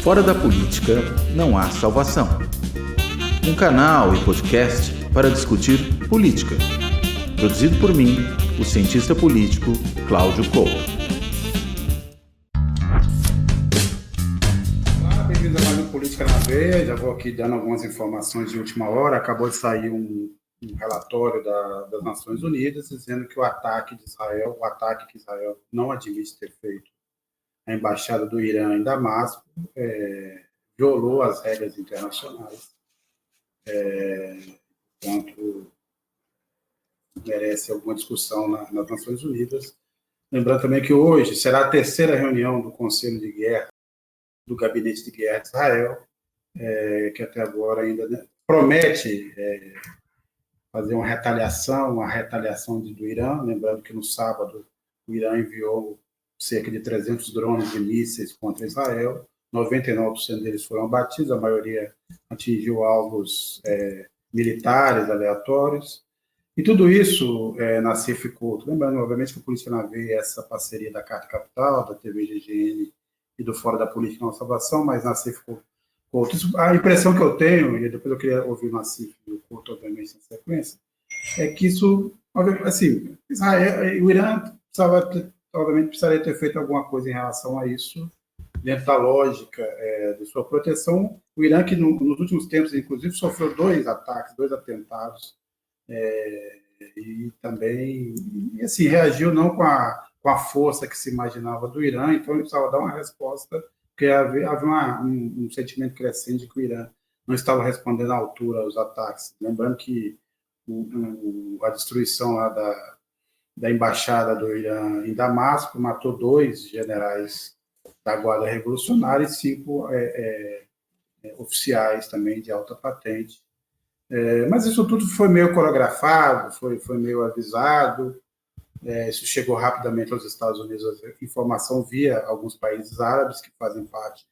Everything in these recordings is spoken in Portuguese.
Fora da política não há salvação. Um canal e podcast para discutir política. Produzido por mim, o cientista político Cláudio Couto. Olá, bem-vindos a mais um Política na Veia. Já vou aqui dando algumas informações de última hora. Acabou de sair um relatório das Nações Unidas dizendo que o ataque que Israel não admite ter feito a embaixada do Irã em Damasco violou as regras internacionais. Portanto, merece alguma discussão nas Nações Unidas. Lembrando também que hoje será a terceira reunião do Conselho de Guerra, do Gabinete de Guerra de Israel, que até agora ainda promete fazer uma retaliação do Irã. Lembrando que no sábado o Irã enviou cerca de 300 drones de mísseis contra Israel, 99% deles foram abatidos, a maioria atingiu alvos militares aleatórios. E tudo isso, Nassif Couto, lembrando, obviamente, que a Política na Veia é essa parceria da Carta Capital, da TV GGN e do Fora da Política Não Salvação, mas Nassif Couto, a impressão que eu tenho, e depois eu queria ouvir o Nassif e o Couto, obviamente, na sequência, é que isso, assim, Israel, o Irã obviamente precisaria ter feito alguma coisa em relação a isso, dentro da lógica de sua proteção. O Irã, que nos últimos tempos, inclusive, sofreu dois atentados, e também, assim, reagiu não com a força que se imaginava do Irã, então ele precisava dar uma resposta, porque havia um sentimento crescente de que o Irã não estava respondendo à altura aos ataques. Lembrando que a destruição lá da embaixada do Irã em Damasco matou 2 generais da Guarda Revolucionária e 5 oficiais também de alta patente. Mas isso tudo foi meio coreografado, foi meio avisado. Isso chegou rapidamente aos Estados Unidos, a informação via alguns países árabes que fazem parte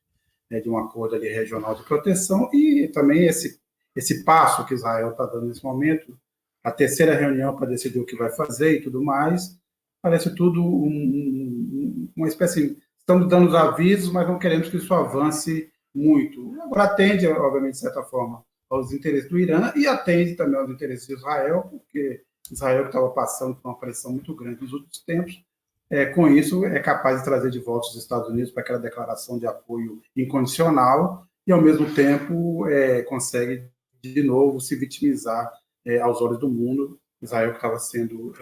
de um acordo ali regional de proteção, e também esse passo que Israel está dando nesse momento, a terceira reunião para decidir o que vai fazer e tudo mais, parece tudo uma espécie. Estamos dando os avisos, mas não queremos que isso avance muito. Agora, atende, obviamente, de certa forma, aos interesses do Irã e atende também aos interesses de Israel, porque Israel estava passando por uma pressão muito grande nos últimos tempos. Com isso, é capaz de trazer de volta os Estados Unidos para aquela declaração de apoio incondicional e, ao mesmo tempo, consegue, de novo, se vitimizar aos olhos do mundo. Israel, que estava sendo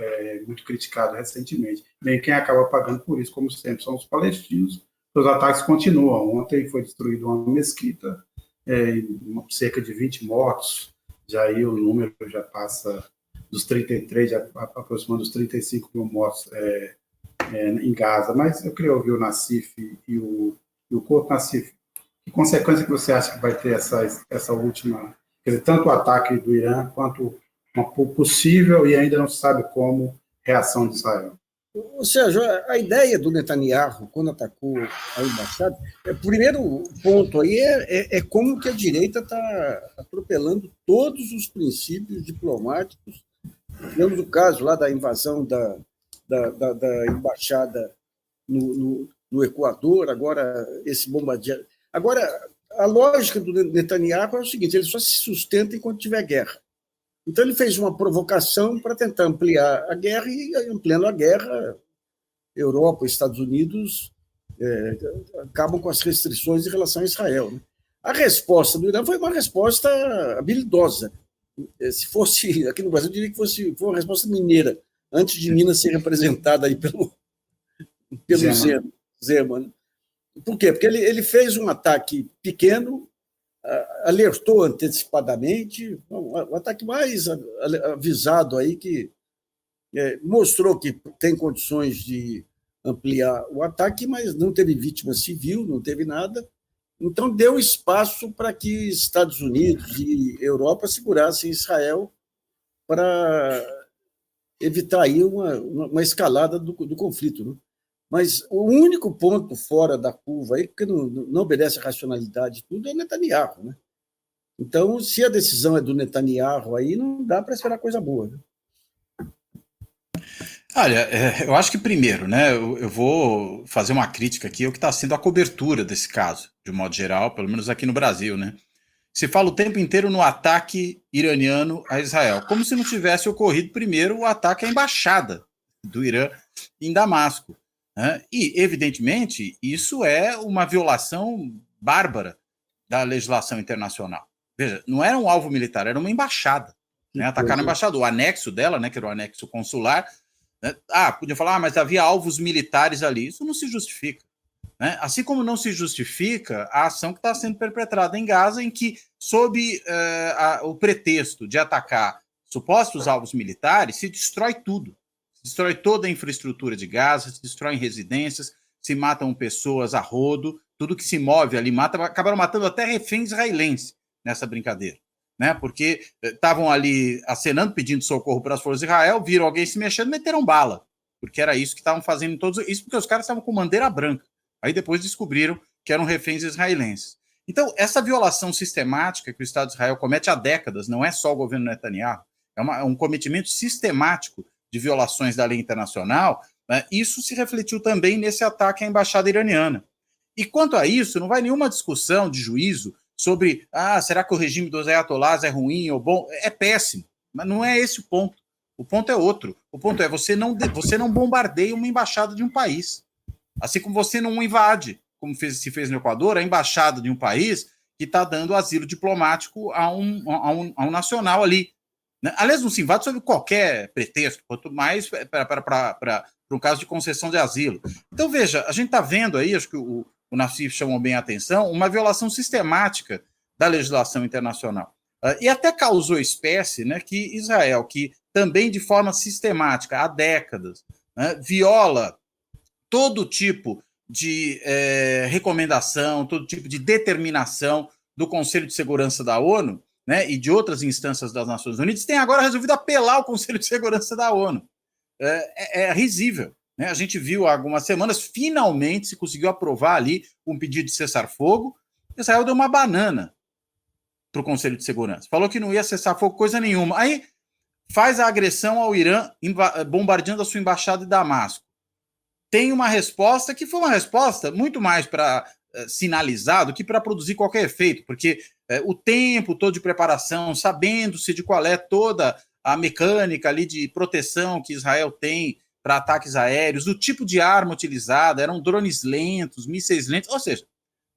muito criticado recentemente. Bem, quem acaba pagando por isso, como sempre, são os palestinos. Os ataques continuam. Ontem foi destruída uma mesquita, cerca de 20 mortos. Já aí o número já passa dos 33, já aproximando dos 35 mil mortos em Gaza. Mas eu queria ouvir o Nassif e o Couto. Nassif, que consequência que você acha que vai ter essa última, quer dizer, tanto o ataque do Irã quanto uma possível e ainda não se sabe como reação de Israel? Ou seja, a ideia do Netanyahu, quando atacou a embaixada, o primeiro ponto aí é como que a direita está atropelando todos os princípios diplomáticos. Tivemos o caso lá da invasão da embaixada no Equador, agora esse bombardeio. Agora, a lógica do Netanyahu é o seguinte: ele só se sustenta enquanto tiver guerra. Então, ele fez uma provocação para tentar ampliar a guerra, e, ampliando a guerra, Europa e Estados Unidos acabam com as restrições em relação a Israel, né? A resposta do Irã foi uma resposta habilidosa. Se fosse, aqui no Brasil, eu diria que foi uma resposta mineira, antes de Minas ser representada aí pelo Zeman. Por quê? Porque ele fez um ataque pequeno, alertou antecipadamente, o ataque mais avisado aí, que mostrou que tem condições de ampliar o ataque, mas não teve vítima civil, não teve nada. Então, deu espaço para que Estados Unidos e Europa segurassem Israel para evitar aí uma escalada do conflito, né? Mas o único ponto fora da curva aí, que não obedece à racionalidade, tudo, é Netanyahu, né? Então, se a decisão é do Netanyahu aí, não dá para esperar coisa boa, né? Olha, eu acho que primeiro, né, eu vou fazer uma crítica aqui ao que está sendo a cobertura desse caso, de um modo geral, pelo menos aqui no Brasil, né? Se fala o tempo inteiro no ataque iraniano a Israel, como se não tivesse ocorrido primeiro o ataque à embaixada do Irã em Damasco, né? E, evidentemente, isso é uma violação bárbara da legislação internacional. Veja, não era um alvo militar, era uma embaixada. Né? Atacaram a embaixada, o anexo dela, né, que era o anexo consular. Né? Podia falar, mas havia alvos militares ali. Isso não se justifica. Né? Assim como não se justifica a ação que está sendo perpetrada em Gaza, em que, sob o pretexto de atacar supostos alvos militares, se destrói tudo. Se destrói toda a infraestrutura de Gaza, se destroem residências, se matam pessoas a rodo, tudo que se move ali mata. Acabaram matando até reféns israelenses nessa brincadeira. Né? Porque estavam ali acenando, pedindo socorro para as forças de Israel, viram alguém se mexendo, meteram bala. Porque era isso que estavam fazendo em todos. Isso porque os caras estavam com bandeira branca. Aí depois descobriram que eram reféns israelenses. Então, essa violação sistemática que o Estado de Israel comete há décadas, não é só o governo Netanyahu, é um cometimento sistemático de violações da lei internacional, né? Isso se refletiu também nesse ataque à embaixada iraniana. E quanto a isso, não vai nenhuma discussão de juízo sobre, será que o regime dos ayatolás é ruim ou bom? É péssimo, mas não é esse o ponto. O ponto é outro. O ponto é você não bombardeia uma embaixada de um país. Assim como você não invade, como se fez no Equador, a embaixada de um país que está dando asilo diplomático a um nacional ali. Né? Aliás, não se invade sob qualquer pretexto, quanto mais para um caso de concessão de asilo. Então, veja, a gente está vendo aí, acho que o Nassif chamou bem a atenção, uma violação sistemática da legislação internacional. E até causou espécie, né, que Israel, que também de forma sistemática, há décadas, né, viola todo tipo de recomendação, todo tipo de determinação do Conselho de Segurança da ONU, né, e de outras instâncias das Nações Unidas, tem agora resolvido apelar ao Conselho de Segurança da ONU. É risível. Né? A gente viu há algumas semanas, finalmente se conseguiu aprovar ali um pedido de cessar-fogo. Israel deu uma banana para o Conselho de Segurança. Falou que não ia cessar fogo coisa nenhuma. Aí faz a agressão ao Irã, bombardeando a sua embaixada em Damasco. Tem uma resposta que foi uma resposta muito mais para sinalizar do que para produzir qualquer efeito, porque o tempo todo de preparação, sabendo-se de qual é toda a mecânica ali de proteção que Israel tem para ataques aéreos, o tipo de arma utilizada, eram drones lentos, mísseis lentos, ou seja,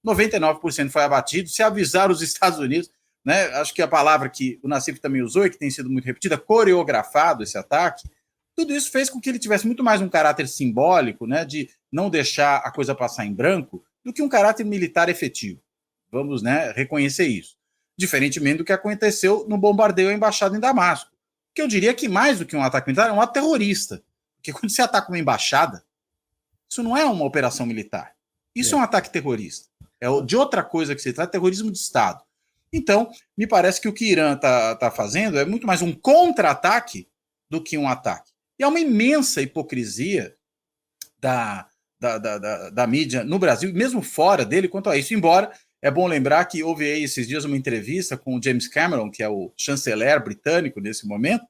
99% foi abatido. Se avisar os Estados Unidos, né, acho que a palavra que o Nassif também usou e que tem sido muito repetida, coreografado esse ataque, tudo isso fez com que ele tivesse muito mais um caráter simbólico, né, de não deixar a coisa passar em branco, do que um caráter militar efetivo. Vamos, né, reconhecer isso. Diferentemente do que aconteceu no bombardeio à embaixada em Damasco, que eu diria que mais do que um ataque militar, é um ato terrorista. Porque quando você ataca uma embaixada, isso não é uma operação militar. Isso é um ataque terrorista. É de outra coisa que se trata, terrorismo de Estado. Então, me parece que o que o Irã está fazendo é muito mais um contra-ataque do que um ataque. E há uma imensa hipocrisia da mídia no Brasil, mesmo fora dele, quanto a isso. Embora, é bom lembrar que houve aí esses dias uma entrevista com o James Cameron, que é o chanceler britânico nesse momento,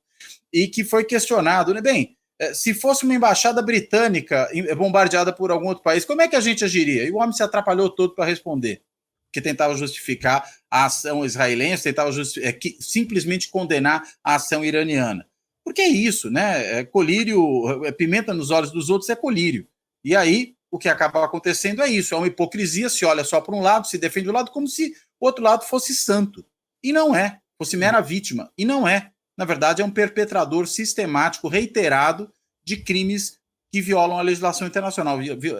e que foi questionado, né? Bem, se fosse uma embaixada britânica bombardeada por algum outro país, como é que a gente agiria? E o homem se atrapalhou todo para responder, que tentava justificar a ação israelense, tentava simplesmente condenar a ação iraniana. Porque é isso, né? Colírio, pimenta nos olhos dos outros é colírio. E aí, o que acaba acontecendo é isso, é uma hipocrisia, se olha só para um lado, se defende do lado, como se o outro lado fosse santo. E não é, fosse mera vítima. E não é. Na verdade, é um perpetrador sistemático, reiterado, de crimes que violam a legislação internacional,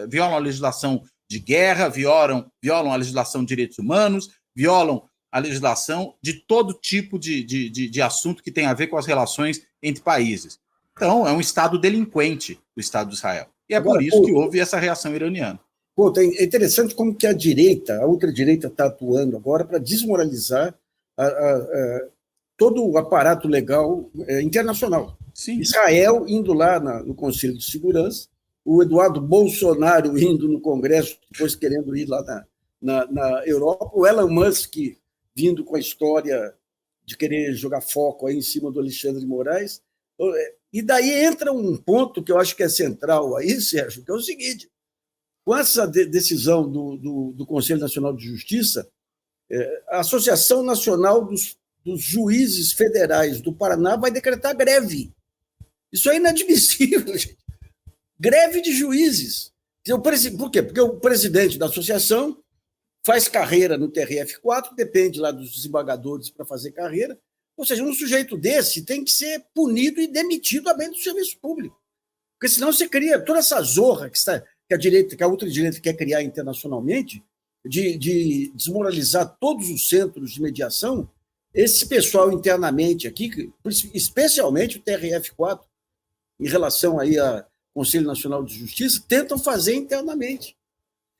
violam a legislação de guerra, violam a legislação de direitos humanos, violam a legislação de todo tipo de assunto que tem a ver com as relações entre países. Então, é um Estado delinquente, o Estado de Israel. E é agora, por isso que houve essa reação iraniana. É interessante como que a ultradireita está atuando agora para desmoralizar todo o aparato legal internacional. Sim. Israel indo lá no Conselho de Segurança, o Eduardo Bolsonaro indo no Congresso, depois querendo ir lá na Europa, o Elon Musk vindo com a história de querer jogar foco aí em cima do Alexandre de Moraes. E daí entra um ponto que eu acho que é central aí, Sérgio, que é o seguinte: com essa decisão do Conselho Nacional de Justiça, a Associação Nacional dos Juízes Federais do Paraná vai decretar greve. Isso é inadmissível, gente. Greve de juízes. Por quê? Porque o presidente da associação faz carreira no TRF4, depende lá dos desembargadores para fazer carreira. Ou seja, um sujeito desse tem que ser punido e demitido a bem do serviço público. Porque senão você cria toda essa zorra que a ultradireita quer criar internacionalmente, de desmoralizar todos os centros de mediação. Esse pessoal internamente aqui, especialmente o TRF4, em relação aí ao Conselho Nacional de Justiça, tentam fazer internamente.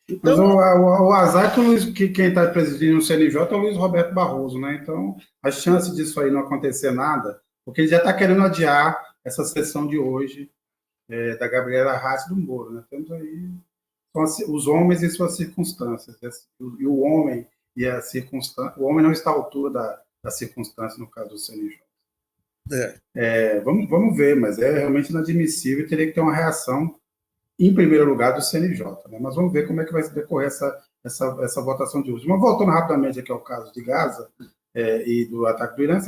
Então, mas o azar que quem está presidindo o CNJ é o Luiz Roberto Barroso, né? Então, a chance disso aí não acontecer nada, porque ele já está querendo adiar essa sessão de hoje da Gabriela Rassi do Moro, né? Temos aí os homens e suas circunstâncias, e o homem e a circunstância, o homem não está à altura da circunstância no caso do CNJ. Vamos ver, mas é realmente inadmissível e teria que ter uma reação em primeiro lugar do CNJ, né? Mas vamos ver como é que vai decorrer essa votação de hoje. Mas voltando rapidamente aqui ao caso de Gaza e do ataque do Irã,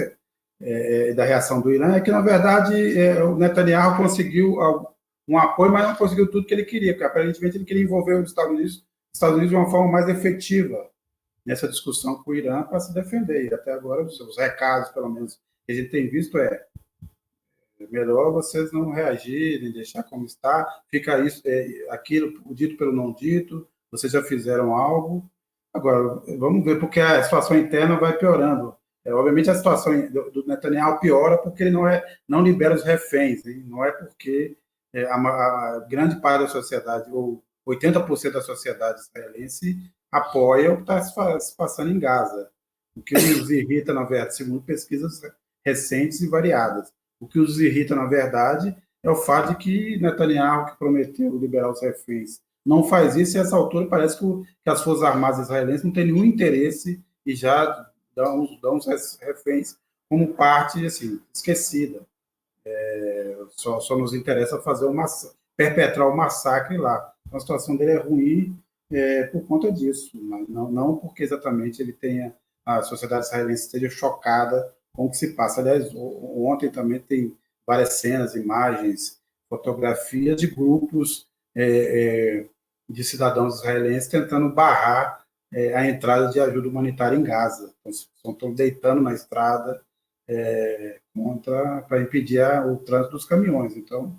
da reação do Irã, é que, na verdade, o Netanyahu conseguiu um apoio, mas não conseguiu tudo que ele queria, porque aparentemente ele queria envolver os Estados Unidos de uma forma mais efetiva nessa discussão com o Irã para se defender. E até agora, os recados, pelo menos, que a gente tem visto melhor vocês não reagirem, deixar como está, fica isso, aquilo, o dito pelo não dito, vocês já fizeram algo. Agora, vamos ver, porque a situação interna vai piorando. Obviamente, a situação do Netanyahu piora porque ele não libera os reféns, hein? Não é porque a grande parte da sociedade, ou 80% da sociedade israelense, apoia o que está se passando em Gaza. O que os irrita, na verdade, segundo pesquisas recentes e variadas, o que os irrita, na verdade, é o fato de que Netanyahu, que prometeu liberar os reféns, não faz isso, e a essa altura parece que as Forças Armadas israelenses não têm nenhum interesse e já dão os reféns como parte assim, esquecida. Só nos interessa perpetrar o massacre lá. Então, a situação dele é ruim por conta disso, mas não porque exatamente a sociedade israelense esteja chocada com o que se passa. Aliás, ontem também tem várias cenas, imagens, fotografias de grupos de cidadãos israelenses tentando barrar a entrada de ajuda humanitária em Gaza. Então, estão deitando na estrada para impedir o trânsito dos caminhões. Então,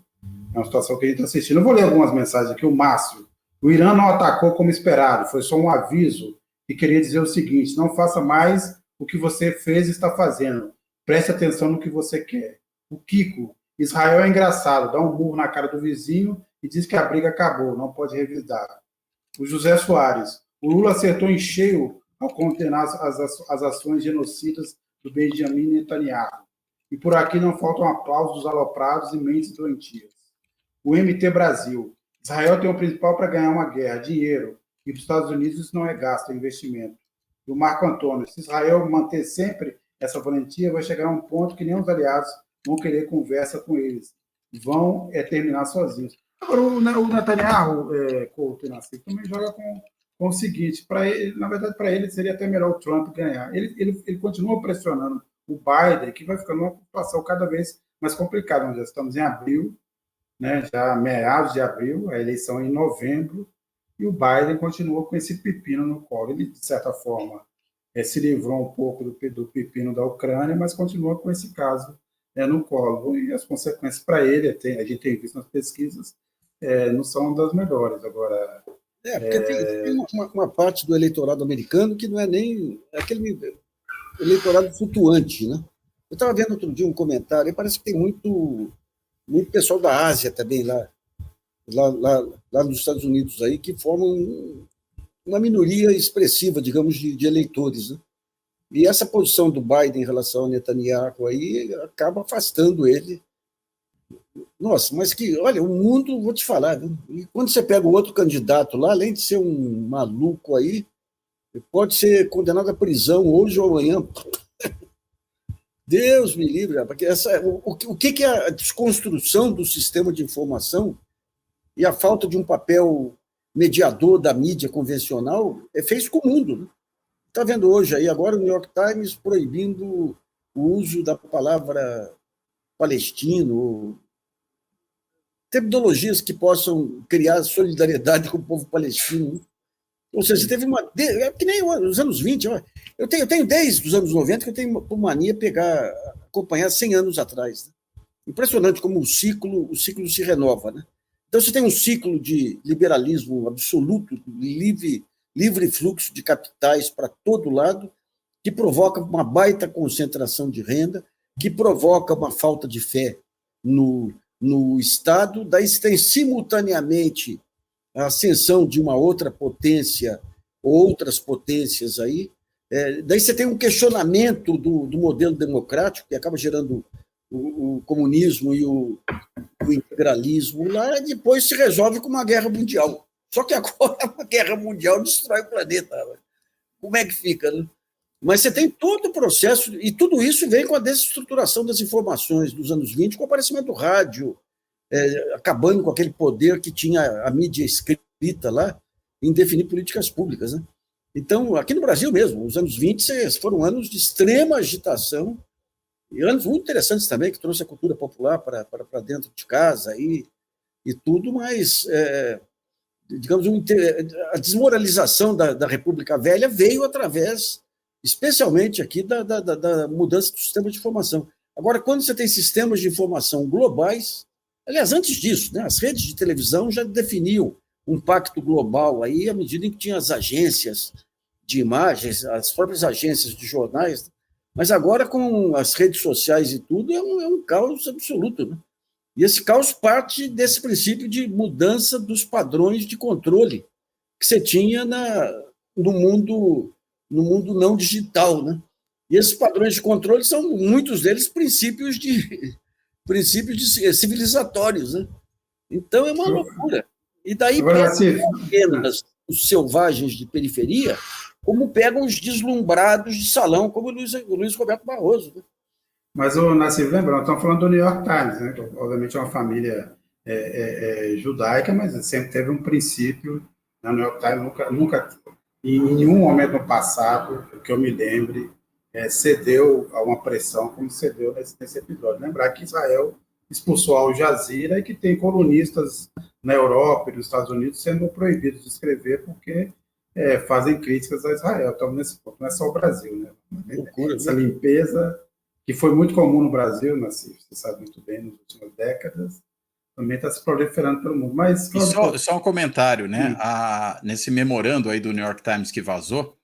é uma situação que a gente está assistindo. Eu vou ler algumas mensagens aqui. O Márcio: o Irã não atacou como esperado, foi só um aviso que queria dizer o seguinte: não faça mais o que você fez e está fazendo. Preste atenção no que você quer. O Kiko: Israel é engraçado, dá um burro na cara do vizinho e diz que a briga acabou, não pode revidar. O José Soares: o Lula acertou em cheio ao condenar as ações genocidas do Benjamin Netanyahu. E por aqui não faltam aplausos dos aloprados e mentes doentias. O MT Brasil: Israel tem o principal para ganhar uma guerra, dinheiro, e para os Estados Unidos isso não é gasto, é investimento. E o Marco Antônio: se Israel manter sempre essa valentia, vai chegar a um ponto que nem os aliados vão querer conversa com eles. Vão terminar sozinhos. Agora, o Netanyahu, Couto e Nassif, também joga com o seguinte: na verdade, para ele seria até melhor o Trump ganhar. Ele continua pressionando o Biden, que vai ficando uma situação cada vez mais complicada. Nós já estamos em abril, né, já meados de abril, a eleição é em novembro, e o Biden continua com esse pepino no colo. Ele, de certa forma, se livrou um pouco do pepino da Ucrânia, mas continua com esse caso no colo. E as consequências para ele, a gente tem visto nas pesquisas, não são das melhores. Agora, porque tem uma parte do eleitorado americano que não é nem aquele eleitorado flutuante, né? Eu estava vendo outro dia um comentário, e parece que tem muito pessoal da Ásia também lá nos Estados Unidos aí, que formam uma minoria expressiva, digamos, de eleitores, né? E essa posição do Biden em relação ao Netanyahu aí acaba afastando ele. Nossa, mas olha, o mundo, vou te falar, viu? E quando você pega o outro candidato lá, além de ser um maluco aí, pode ser condenado à prisão hoje ou amanhã. Deus me livre, porque o que é a desconstrução do sistema de informação e a falta de um papel mediador da mídia convencional fez com o mundo. Né? Está vendo hoje aí, agora o New York Times proibindo o uso da palavra palestino, terminologias que possam criar solidariedade com o povo palestino. Né? Ou seja, teve uma... É que nem nos anos 20. Eu tenho desde os anos 90 que eu tenho por mania acompanhar 100 anos atrás. Né? Impressionante como o ciclo se renova. Né? Então, você tem um ciclo de liberalismo absoluto, livre fluxo de capitais para todo lado, que provoca uma baita concentração de renda, que provoca uma falta de fé no Estado. Daí você tem, simultaneamente, a ascensão de uma outra potência, outras potências aí. Daí você tem um questionamento do modelo democrático, que acaba gerando o comunismo e o integralismo lá, e depois se resolve com uma guerra mundial. Só que agora uma guerra mundial destrói o planeta. Como é que fica, né? Mas você tem todo o processo, e tudo isso vem com a desestruturação das informações dos anos 20, com o aparecimento do rádio, acabando com aquele poder que tinha a mídia escrita lá em definir políticas públicas. Né? Então, aqui no Brasil mesmo, os anos 20 foram anos de extrema agitação, e anos muito interessantes também, que trouxe a cultura popular para dentro de casa e tudo, mas, digamos, a desmoralização da República Velha veio através, especialmente aqui, da mudança do sistema de informação. Agora, quando você tem sistemas de informação globais, aliás, antes disso, né, as redes de televisão já definiam um pacto global aí, à medida em que tinha as agências de imagens, as próprias agências de jornais, mas agora com as redes sociais e tudo, é um caos absoluto. Né? E esse caos parte desse princípio de mudança dos padrões de controle que você tinha no mundo não digital. Né? E esses padrões de controle são, muitos deles, princípios civilizatórios. Né? Então, é uma loucura. E daí pegam apenas os selvagens de periferia, como pegam os deslumbrados de salão, como o Luiz Roberto Barroso. Né? Mas, Nassif, lembrando, estamos falando do New York Times, né? Que, obviamente, é uma família judaica, mas sempre teve um princípio. Né? O New York Times nunca, em nenhum momento no passado, que eu me lembre, cedeu a uma pressão como cedeu nesse episódio. Lembrar que Israel expulsou Al Jazeera e que tem colunistas na Europa e nos Estados Unidos sendo proibidos de escrever porque fazem críticas a Israel. Estamos nesse ponto. Não é só o Brasil, né? Essa limpeza, que foi muito comum no Brasil, Nassif, você sabe muito bem, nas últimas décadas, também está se proliferando pelo mundo. Mas só um comentário, né? Nesse memorando aí do New York Times que vazou,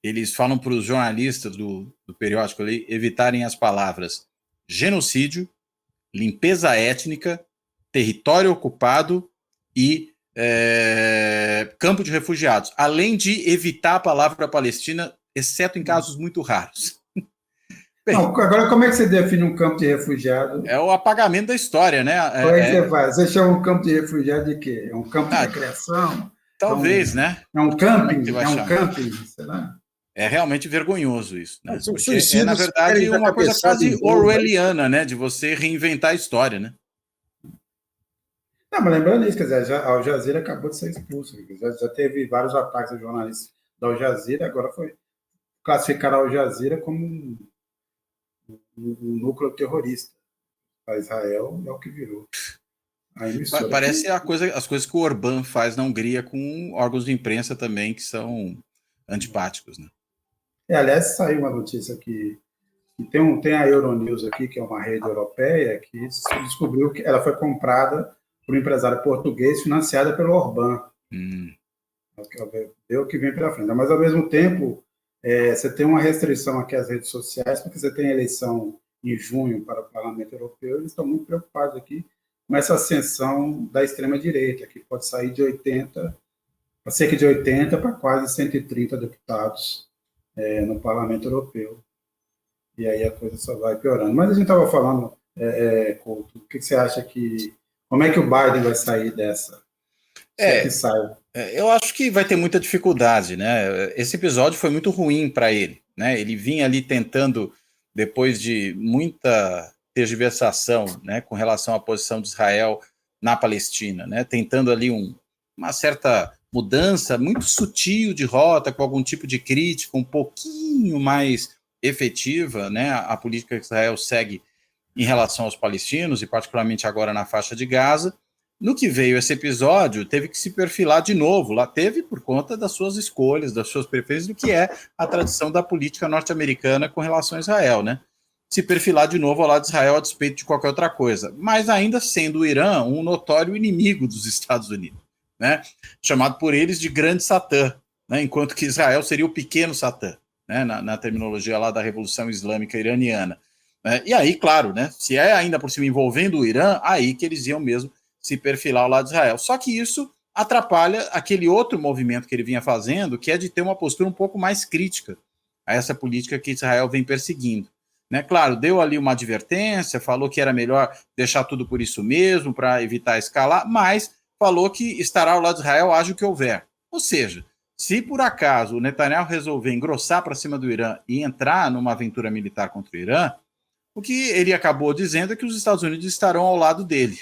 eles falam para os jornalistas do periódico ali evitarem as palavras genocídio, limpeza étnica, território ocupado e campo de refugiados, além de evitar a palavra Palestina, exceto em casos muito raros. Bem, não, agora, como é que você define um campo de refugiado? É o apagamento da história, né? Como é que você faz? Você chama um campo de refugiado de quê? É um campo de recreação? Talvez, né? É um camping? É um camping, sei lá. É realmente vergonhoso isso, né? Porque na verdade, uma coisa quase orwelliana, né? De você reinventar a história, né? Não, mas lembrando isso, quer dizer, a Al Jazeera acabou de ser expulsa. Já teve vários ataques a jornalistas da Al Jazeera, agora foi classificar a Al Jazeera como um núcleo terrorista. Para Israel é o que virou. Parece as coisas que o Orbán faz na Hungria com órgãos de imprensa também que são antipáticos, né? Aliás, saiu uma notícia que tem a Euronews aqui, que é uma rede europeia, que descobriu que ela foi comprada por um empresário português financiada pelo Orbán. Deu o que vem pela frente. Mas, ao mesmo tempo, você tem uma restrição aqui às redes sociais, porque você tem a eleição em junho para o Parlamento Europeu, eles estão muito preocupados aqui com essa ascensão da extrema-direita, que pode sair de 80, para cerca de 80 para quase 130 deputados no Parlamento Europeu. E aí a coisa só vai piorando. Mas a gente estava falando, Couto, o que você acha como é que o Biden vai sair dessa? Que sai? Eu acho que vai ter muita dificuldade, né? Esse episódio foi muito ruim para ele, né? Ele vinha ali tentando depois de muita tergiversação, né, com relação à posição de Israel na Palestina, né, tentando ali uma certa mudança muito sutil de rota, com algum tipo de crítica um pouquinho mais efetiva, né, a política que Israel segue em relação aos palestinos, e particularmente agora na faixa de Gaza. No que veio esse episódio, teve que se perfilar de novo, lá teve por conta das suas escolhas, das suas preferências, do que é a tradição da política norte-americana com relação a Israel, né? Se perfilar de novo ao lado de Israel a despeito de qualquer outra coisa, mas ainda sendo o Irã um notório inimigo dos Estados Unidos, né? Chamado por eles de grande Satã, né? Enquanto que Israel seria o pequeno Satã, né? Na terminologia lá da Revolução Islâmica Iraniana. E aí, claro, né? Se é ainda por cima envolvendo o Irã, aí que eles iam mesmo se perfilar ao lado de Israel. Só que isso atrapalha aquele outro movimento que ele vinha fazendo, que é de ter uma postura um pouco mais crítica a essa política que Israel vem perseguindo. Né? Claro, deu ali uma advertência, falou que era melhor deixar tudo por isso mesmo, para evitar escalar, mas falou que estará ao lado de Israel, haja o que houver. Ou seja, se por acaso o Netanyahu resolver engrossar para cima do Irã e entrar numa aventura militar contra o Irã, o que ele acabou dizendo é que os Estados Unidos estarão ao lado dele.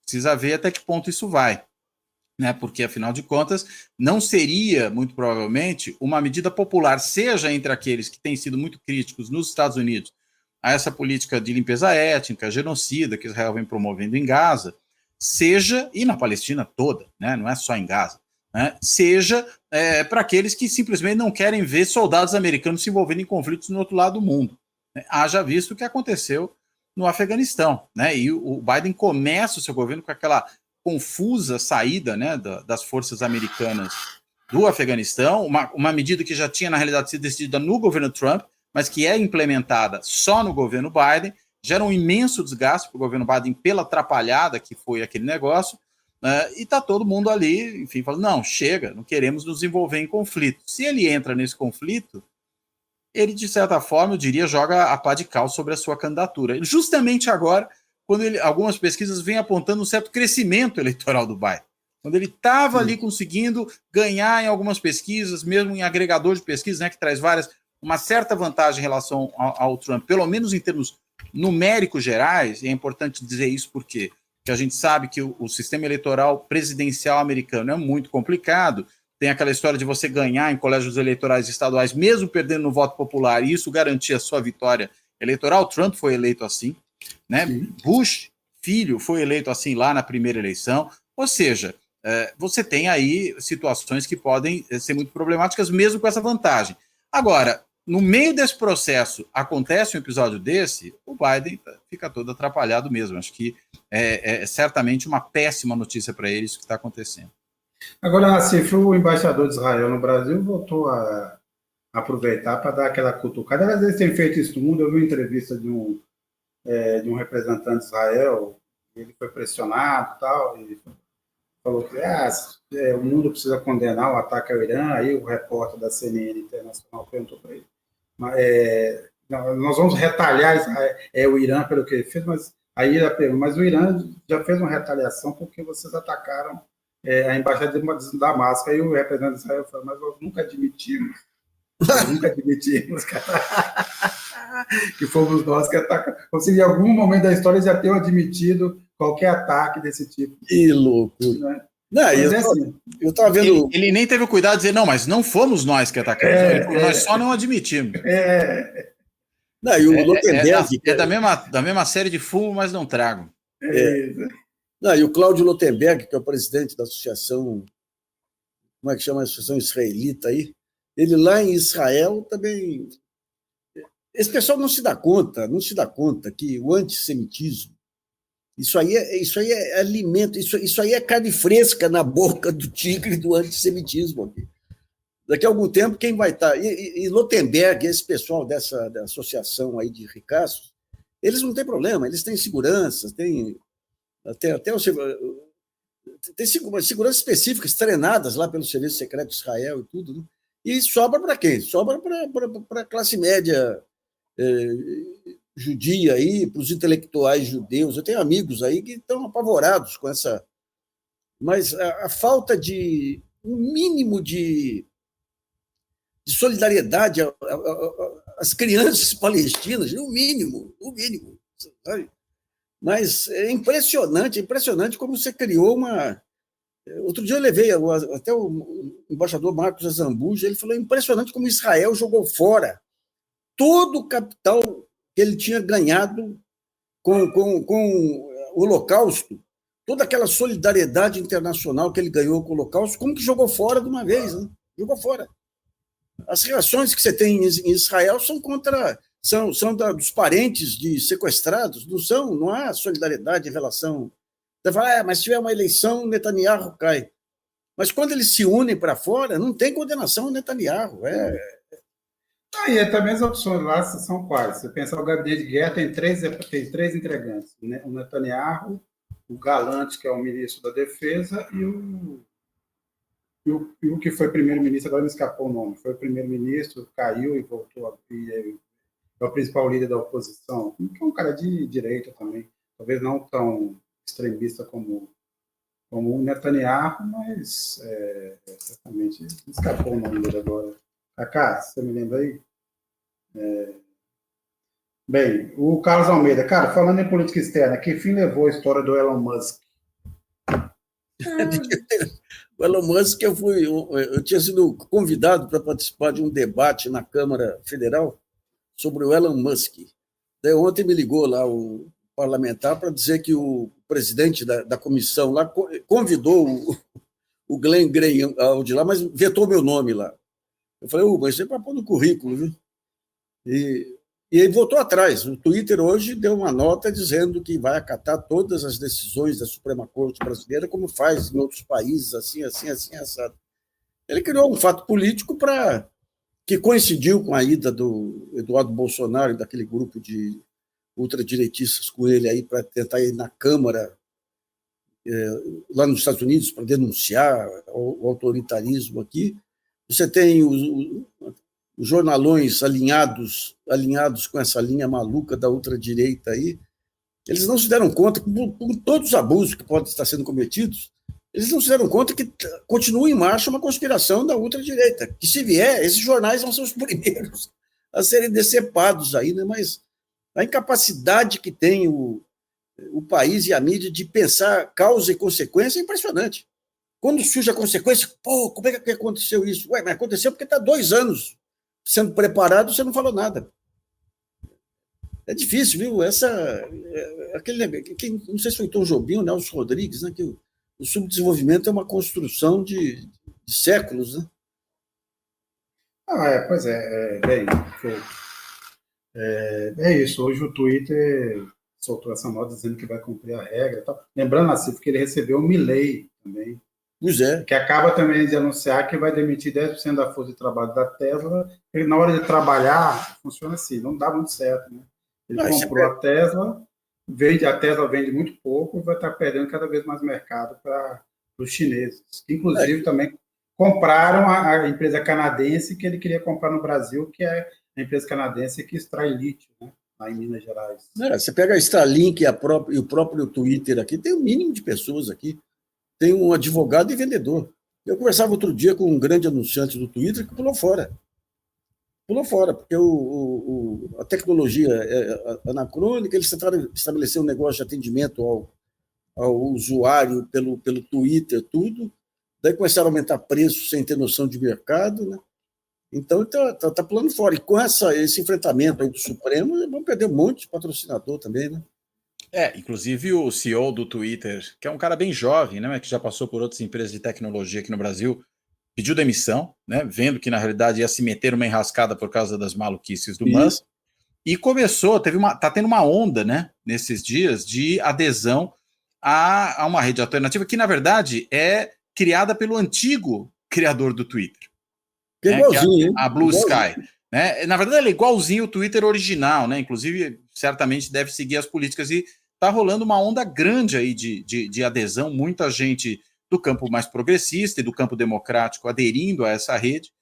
Precisa ver até que ponto isso vai, né? Porque, afinal de contas, não seria, muito provavelmente, uma medida popular, seja entre aqueles que têm sido muito críticos nos Estados Unidos a essa política de limpeza étnica, genocida que Israel vem promovendo em Gaza, seja, e na Palestina toda, né? Não é só em Gaza, né? Seja para aqueles que simplesmente não querem ver soldados americanos se envolvendo em conflitos no outro lado do mundo. Né? Haja visto o que aconteceu no Afeganistão, né? E o Biden começa o seu governo com aquela confusa saída, né, das forças americanas do Afeganistão, uma medida que já tinha, na realidade, sido decidida no governo Trump, mas que é implementada só no governo Biden, gera um imenso desgaste para o governo Biden pela atrapalhada que foi aquele negócio, e está todo mundo ali, enfim, falando, não, chega, não queremos nos envolver em conflito. Se ele entra nesse conflito, ele, de certa forma, eu diria, joga a pá de cal sobre a sua candidatura. Justamente agora, quando algumas pesquisas vêm apontando um certo crescimento eleitoral do Biden. Quando ele estava ali conseguindo ganhar em algumas pesquisas, mesmo em agregador de pesquisas, né, que traz uma certa vantagem em relação ao Trump, pelo menos em termos numéricos gerais, e é importante dizer isso porque a gente sabe que o sistema eleitoral presidencial americano é muito complicado. Tem aquela história de você ganhar em colégios eleitorais estaduais, mesmo perdendo no voto popular, e isso garantia a sua vitória eleitoral. Trump foi eleito assim, né? Bush, filho, foi eleito assim lá na primeira eleição. Ou seja, você tem aí situações que podem ser muito problemáticas, mesmo com essa vantagem. Agora, no meio desse processo, acontece um episódio desse, o Biden fica todo atrapalhado mesmo. Acho que é certamente uma péssima notícia para ele isso que está acontecendo. Agora, assim, o embaixador de Israel no Brasil voltou a aproveitar para dar aquela cutucada. Às vezes tem feito isso no mundo. Eu vi uma entrevista de um representante de Israel, ele foi pressionado e tal, e falou que o mundo precisa condenar o ataque ao Irã. Aí o repórter da CNN Internacional perguntou para ele, nós vamos retalhar o Irã pelo que ele fez, mas aí ele perguntou, mas o Irã já fez uma retaliação porque vocês atacaram a embaixada de Damasco. Aí o representante de Israel falou, mas nós nunca admitimos, cara, que fomos nós que atacamos. Ou seja, em algum momento da história já tenham admitido qualquer ataque desse tipo. Que loucura. Né? Não, eu estava vendo... Ele nem teve o cuidado de dizer, não, mas não fomos nós que atacamos, nós só não admitimos. Não, e o Lotenberg... da mesma série de fumo, mas não trago. Não, e o Cláudio Lotenberg, que é o presidente da associação, como é que chama a associação israelita aí, ele lá em Israel também... Esse pessoal não se dá conta que o antissemitismo, isso aí é alimento, isso aí é carne fresca na boca do tigre do antissemitismo. Daqui a algum tempo, quem vai estar... E Lotenberg, esse pessoal da associação aí de ricaços, eles não têm problema, eles têm segurança, tem seguranças específicas treinadas lá pelo Serviço Secreto de Israel e tudo, né? E sobra para quem? Sobra para a classe média judia aí, para os intelectuais judeus. Eu tenho amigos aí que estão apavorados com essa... Mas a falta de um mínimo de solidariedade, as crianças palestinas, no mínimo, sabe? Mas é impressionante como você criou uma... Outro dia eu levei até o embaixador Marcos Azambuja, ele falou, impressionante como Israel jogou fora todo o capital que ele tinha ganhado com o Holocausto, toda aquela solidariedade internacional que ele ganhou com o Holocausto, como que jogou fora de uma vez, né? Jogou fora. As reações que você tem em Israel são dos parentes de sequestrados, não há solidariedade em relação... Você fala, mas se tiver uma eleição, Netanyahu cai. Mas quando eles se unem para fora, não tem condenação ao Netanyahu. E também as opções lá são quais? Você pensar o gabinete de guerra tem três integrantes, né? O Netanyahu, o Galante, que é o ministro da Defesa, e o que foi primeiro-ministro, agora me escapou o nome, foi o primeiro-ministro, caiu e voltou é o principal líder da oposição, que é um cara de direita também, talvez não tão extremista como o Netanyahu, mas certamente me escapou o nome dele agora. Cacá, você me lembra aí? Bem, o Carlos Almeida, cara, falando em política externa, que fim levou a história do Elon Musk? O Elon Musk, eu tinha sido convidado para participar de um debate na Câmara Federal sobre o Elon Musk. Daí ontem me ligou lá o parlamentar para dizer que o presidente da comissão lá convidou o Glenn Greenwald lá, mas vetou meu nome lá. Eu falei, mas isso é para pôr no currículo, viu? E ele voltou atrás. O Twitter hoje deu uma nota dizendo que vai acatar todas as decisões da Suprema Corte brasileira, como faz em outros países, assim, assado. Ele criou um fato político que coincidiu com a ida do Eduardo Bolsonaro e daquele grupo de ultradireitistas com ele aí para tentar ir na Câmara, lá nos Estados Unidos, para denunciar o autoritarismo aqui. Você tem os jornalões alinhados com essa linha maluca da ultradireita aí, eles não se deram conta, com todos os abusos que podem estar sendo cometidos, eles não se deram conta que continua em marcha uma conspiração da ultradireita, que se vier, esses jornais vão ser os primeiros a serem decepados aí, né? Mas a incapacidade que tem o país e a mídia de pensar causa e consequência é impressionante. Quando surge a consequência, como é que aconteceu isso? Mas aconteceu porque está 2 anos sendo preparado, você não falou nada. É difícil, viu? Não sei se foi Tom Jobim ou Nelson Rodrigues, né, que o subdesenvolvimento é uma construção de séculos, né? Pois bem, é isso. Hoje o Twitter soltou essa nota dizendo que vai cumprir a regra e tal. Lembrando, assim, que ele recebeu o Milei também, que acaba também de anunciar que vai demitir 10% da força de trabalho da Tesla. Ele, na hora de trabalhar, funciona assim, não dá muito certo, né? Ele comprou a Tesla, a Tesla vende muito pouco e vai estar perdendo cada vez mais mercado para os chineses, que inclusive também compraram a empresa canadense que ele queria comprar no Brasil, que é a empresa canadense que extrai lítio, né, lá em Minas Gerais. Você pega a Starlink e o próprio Twitter aqui, tem um mínimo de pessoas aqui. Tem um advogado e vendedor. Eu conversava outro dia com um grande anunciante do Twitter que pulou fora. Porque a tecnologia é anacrônica, eles tentaram estabelecer um negócio de atendimento ao usuário pelo Twitter, tudo. Daí começaram a aumentar preços sem ter noção de mercado, né? Então está pulando fora. E com esse enfrentamento aí do Supremo, vão perder um monte de patrocinador também, né? Inclusive o CEO do Twitter, que é um cara bem jovem, né, que já passou por outras empresas de tecnologia aqui no Brasil, pediu demissão, né, vendo que na realidade ia se meter uma enrascada por causa das maluquices do Musk, e tá tendo uma onda, né, nesses dias de adesão a uma rede alternativa que na verdade é criada pelo antigo criador do Twitter, que é igualzinho, a Blue Sky. Né? Na verdade, ela é igualzinho o Twitter original, né? Inclusive, certamente deve seguir as políticas e está rolando uma onda grande aí de adesão, muita gente do campo mais progressista e do campo democrático aderindo a essa rede,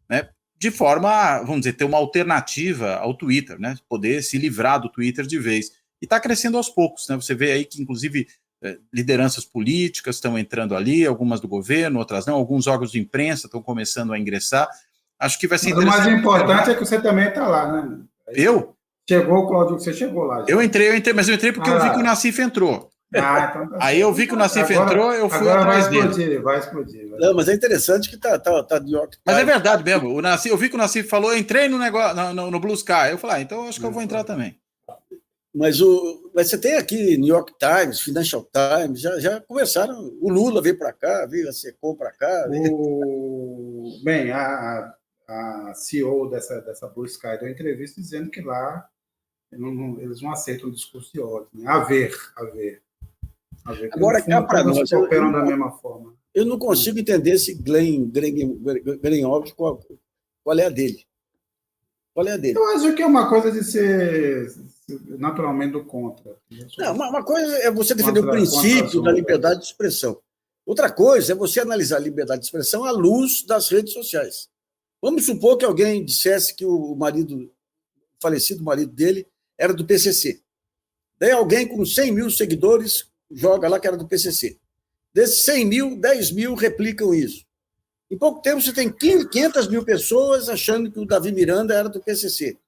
né? De forma, vamos dizer, ter uma alternativa ao Twitter, né? Poder se livrar do Twitter de vez. E está crescendo aos poucos, né? Você vê aí que, inclusive, lideranças políticas estão entrando ali, algumas do governo, outras não, alguns órgãos de imprensa estão começando a ingressar. Acho que vai ser Mas o interessante. mais importante é que você também está lá, né? Eu? Chegou, Claudio, você chegou lá. Já. Eu entrei, mas eu entrei porque eu vi que o Nassif entrou. Então tá Aí eu vi que o Nassif entrou, eu fui agora atrás dele. Vai explodir. Não, mas é interessante que tá New York Times. Mas é verdade mesmo. Eu vi que o Nassif falou, eu entrei no negócio, no Blue Sky. Eu falei, então acho que eu vou entrar também. Mas você tem aqui New York Times, Financial Times, já conversaram. O Lula veio para cá, veio a Secom para cá. Bem, a CEO dessa Blue Sky deu entrevista dizendo que lá eles não aceitam o discurso de ódio. Né? A ver. Agora, cá para nós, operam da mesma forma. Eu não consigo entender esse Glenn óbvio, qual é a dele. Qual é a dele? Eu acho que é uma coisa de ser naturalmente do contra. Não, uma coisa é você defender o princípio da liberdade de expressão. Outra coisa é você analisar a liberdade de expressão à luz das redes sociais. Vamos supor que alguém dissesse que o falecido marido dele era do PCC. Daí alguém com 100 mil seguidores joga lá que era do PCC. Desses 100 mil, 10 mil replicam isso. Em pouco tempo, você tem 500 mil pessoas achando que o Davi Miranda era do PCC.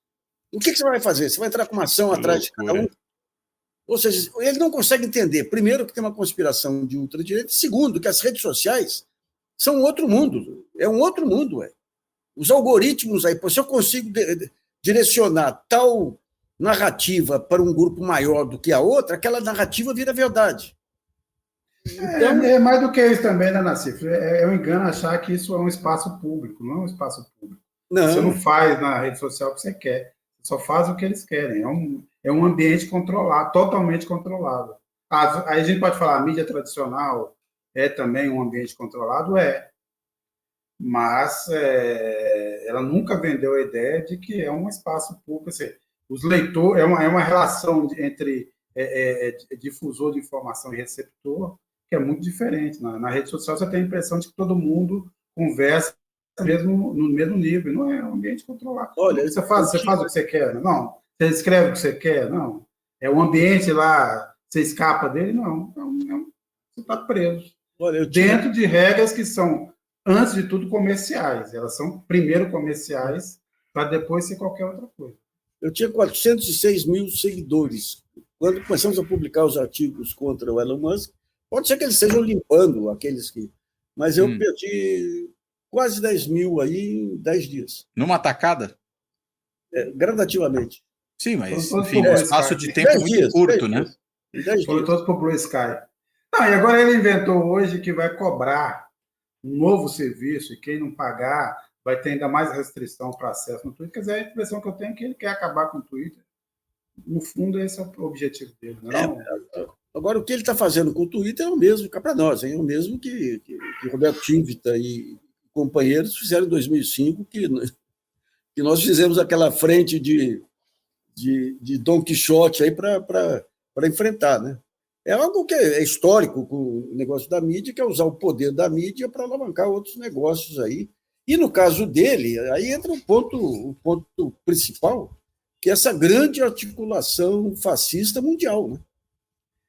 O que você vai fazer? Você vai entrar com uma ação atrás de cada um? Ou seja, ele não consegue entender, primeiro, que tem uma conspiração de ultradireita, e segundo, que as redes sociais são outro mundo. É um outro mundo. Os algoritmos aí, se eu consigo direcionar tal narrativa para um grupo maior do que a outra, aquela narrativa vira verdade. Então, é mais do que isso também, né, Nassif? É um engano achar que isso é um espaço público, não é um espaço público. Não. Você não faz na rede social o que você quer, você só faz o que eles querem. É um ambiente controlado, totalmente controlado. Aí a gente pode falar, a mídia tradicional é também um ambiente controlado? Mas ela nunca vendeu a ideia de que é um espaço público. Assim, os leitores, é uma relação entre difusor de informação e receptor, que é muito diferente. Na rede social, você tem a impressão de que todo mundo conversa no mesmo nível. Não é um ambiente controlado. Olha, você faz o que você quer? Não. Você escreve o que você quer? Não. É um ambiente lá, você escapa dele? Não. Você está preso. Olha, dentro de regras que são, antes de tudo, comerciais. Elas são, primeiro, comerciais, para depois ser qualquer outra coisa. Eu tinha 406 mil seguidores. Quando começamos a publicar os artigos contra o Elon Musk, pode ser que eles estejam limpando aqueles que... Mas eu perdi quase 10 mil aí em 10 dias. Numa tacada? Gradativamente. Sim, mas, enfim, um espaço de tempo muito curto, né? Foram todos para o Blue Sky. E agora ele inventou hoje que vai cobrar um novo serviço e quem não pagar vai ter ainda mais restrição para acesso no Twitter. Quer dizer, a impressão que eu tenho é que ele quer acabar com o Twitter. No fundo, esse é o objetivo dele. Agora, o que ele está fazendo com o Twitter é o mesmo cá para nós, é o mesmo que Roberto Tivita e companheiros fizeram em 2005, que nós fizemos aquela frente de Dom Quixote aí para enfrentar. Né? É algo que é histórico com o negócio da mídia, que é usar o poder da mídia para alavancar outros negócios aí. E, no caso dele, aí entra o ponto principal, que é essa grande articulação fascista mundial. Né?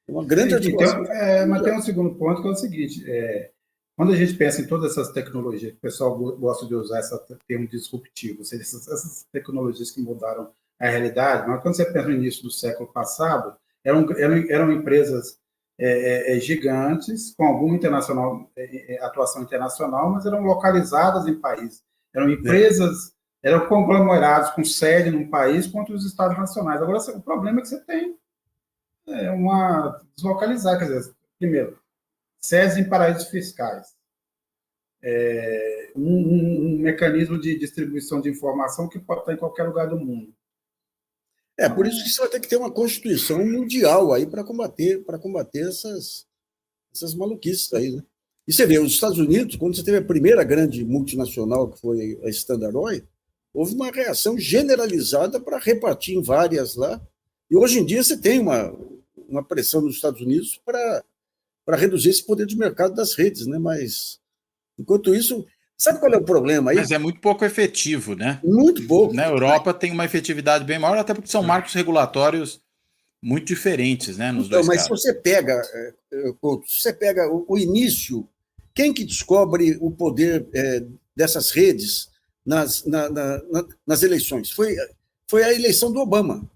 Uma grande articulação. Mas tem um segundo ponto, que é o seguinte, quando a gente pensa em todas essas tecnologias, que o pessoal gosta de usar esse termo disruptivo, ou seja, essas tecnologias que mudaram a realidade, mas quando você pensa no início do século passado, eram empresas gigantes, com alguma atuação internacional, mas eram localizadas em países. Eram empresas, eram conglomerados com sede num país contra os estados nacionais. Agora, o problema é que você tem deslocalizar, quer dizer, primeiro, sedes em paraísos fiscais, um mecanismo de distribuição de informação que pode estar em qualquer lugar do mundo. Por isso que você vai ter que ter uma constituição mundial aí para combater essas maluquices aí, né? E você vê, os Estados Unidos, quando você teve a primeira grande multinacional, que foi a Standard Oil, houve uma reação generalizada para repartir em várias lá, e hoje em dia você tem uma pressão nos Estados Unidos para reduzir esse poder de mercado das redes, né? Mas, enquanto isso, sabe qual é o problema aí? Mas é muito pouco efetivo, né? Muito pouco. Na Europa tem uma efetividade bem maior, até porque são marcos regulatórios muito diferentes, né? Nos dois mas casos. Se você pega o início, quem que descobre o poder dessas redes nas eleições. Foi a eleição do Obama,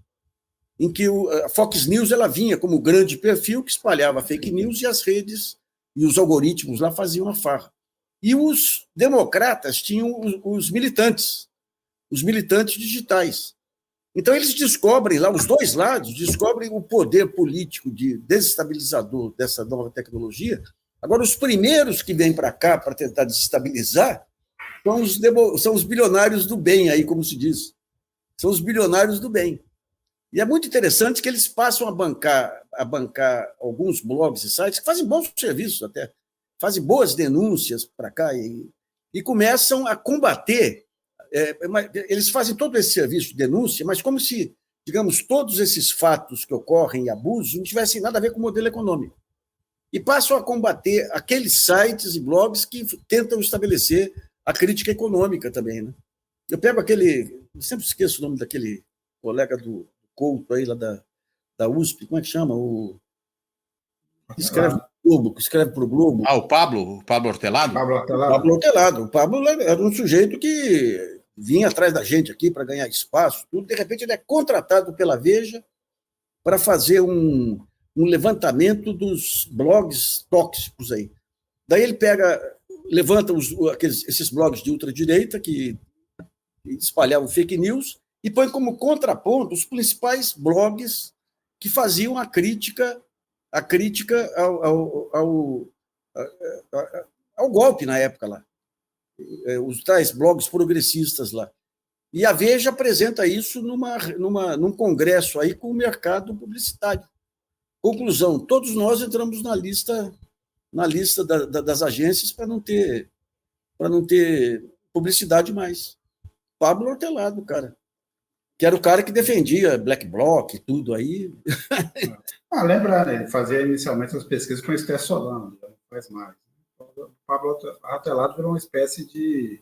em que a Fox News ela vinha como grande perfil que espalhava fake news e as redes e os algoritmos lá faziam a farra. E os democratas tinham os militantes digitais. Então, eles descobrem lá, os dois lados, descobrem o poder político desestabilizador dessa nova tecnologia. Agora, os primeiros que vêm para cá para tentar desestabilizar são os bilionários do bem, aí, como se diz. São os bilionários do bem. E é muito interessante que eles passam a bancar alguns blogs e sites que fazem bons serviços até, fazem boas denúncias para cá e começam a combater. Eles fazem todo esse serviço de denúncia, mas como se, digamos, todos esses fatos que ocorrem e abusos não tivessem nada a ver com o modelo econômico. E passam a combater aqueles sites e blogs que tentam estabelecer a crítica econômica também. Né? Eu pego eu sempre esqueço o nome daquele colega do Couto aí, lá da USP, como é que chama? Que escreve para o Globo. O Pablo Hortelado? Pablo Hortelado. O Pablo era um sujeito que vinha atrás da gente aqui para ganhar espaço, tudo. De repente ele é contratado pela Veja para fazer um levantamento dos blogs tóxicos aí. Daí ele levanta esses blogs de ultradireita que espalhavam fake news e põe como contraponto os principais blogs que faziam a crítica ao golpe na época lá. Os tais blogs progressistas lá. E a Veja apresenta isso num congresso aí com o mercado publicitário. Conclusão, todos nós entramos na lista das agências para não ter publicidade mais. Pablo Hortelado, cara. Que era o cara que defendia Black Bloc e tudo aí. Lembra, né? Ele fazia inicialmente as pesquisas com o Esther Solano, já não faz mais. O Pablo Hortelado virou uma espécie de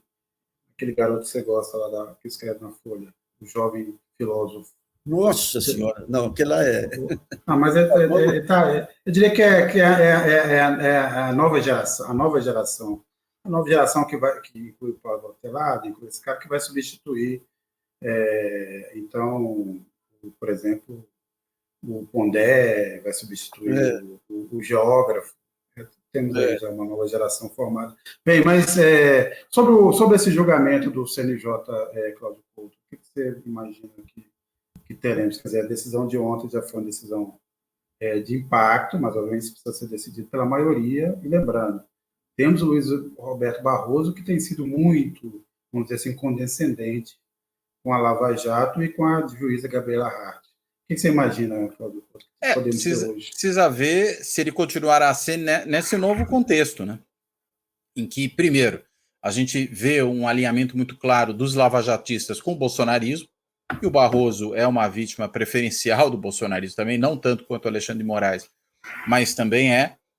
aquele garoto que você gosta lá, que escreve na Folha, o jovem filósofo. Nossa Senhora, não, aquele lá é... Não, mas eu diria que é a nova geração. A nova geração que inclui o Pablo Hortelado, inclui esse cara que vai substituir. Então, por exemplo, o Pondé vai substituir o geógrafo. Temos aí já uma nova geração formada. Bem, mas sobre esse julgamento do CNJ, Cláudio Couto, o que você imagina que teremos? Quer dizer, a decisão de ontem já foi uma decisão de impacto, mas obviamente precisa ser decidido pela maioria. E lembrando, temos o Luiz Roberto Barroso, que tem sido muito, vamos dizer assim, condescendente com a Lava Jato e com a juíza Gabriela Hart. O que você imagina, Cláudio? Precisa ver se ele continuará a ser nesse novo contexto, né? Em que, primeiro, a gente vê um alinhamento muito claro dos lavajatistas com o bolsonarismo, e o Barroso é uma vítima preferencial do bolsonarismo também, não tanto quanto o Alexandre de Moraes, mas também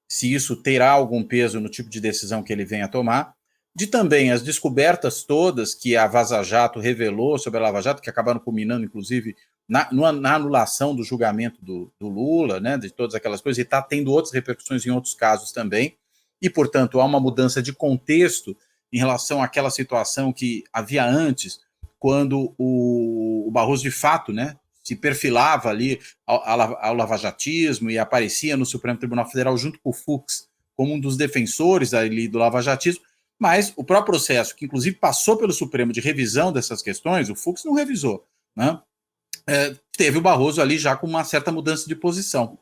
se isso terá algum peso no tipo de decisão que ele venha a tomar, de também as descobertas todas que a Vaza Jato revelou sobre a Lava Jato, que acabaram culminando, inclusive, na anulação do julgamento do Lula, né, de todas aquelas coisas, e está tendo outras repercussões em outros casos também, e, portanto, há uma mudança de contexto em relação àquela situação que havia antes, quando o Barroso, de fato, né, se perfilava ali ao lavajatismo e aparecia no Supremo Tribunal Federal junto com o Fux como um dos defensores ali do lavajatismo, mas o próprio processo, que inclusive passou pelo Supremo de revisão dessas questões, o Fux não revisou, né? Teve o Barroso ali já com uma certa mudança de posição.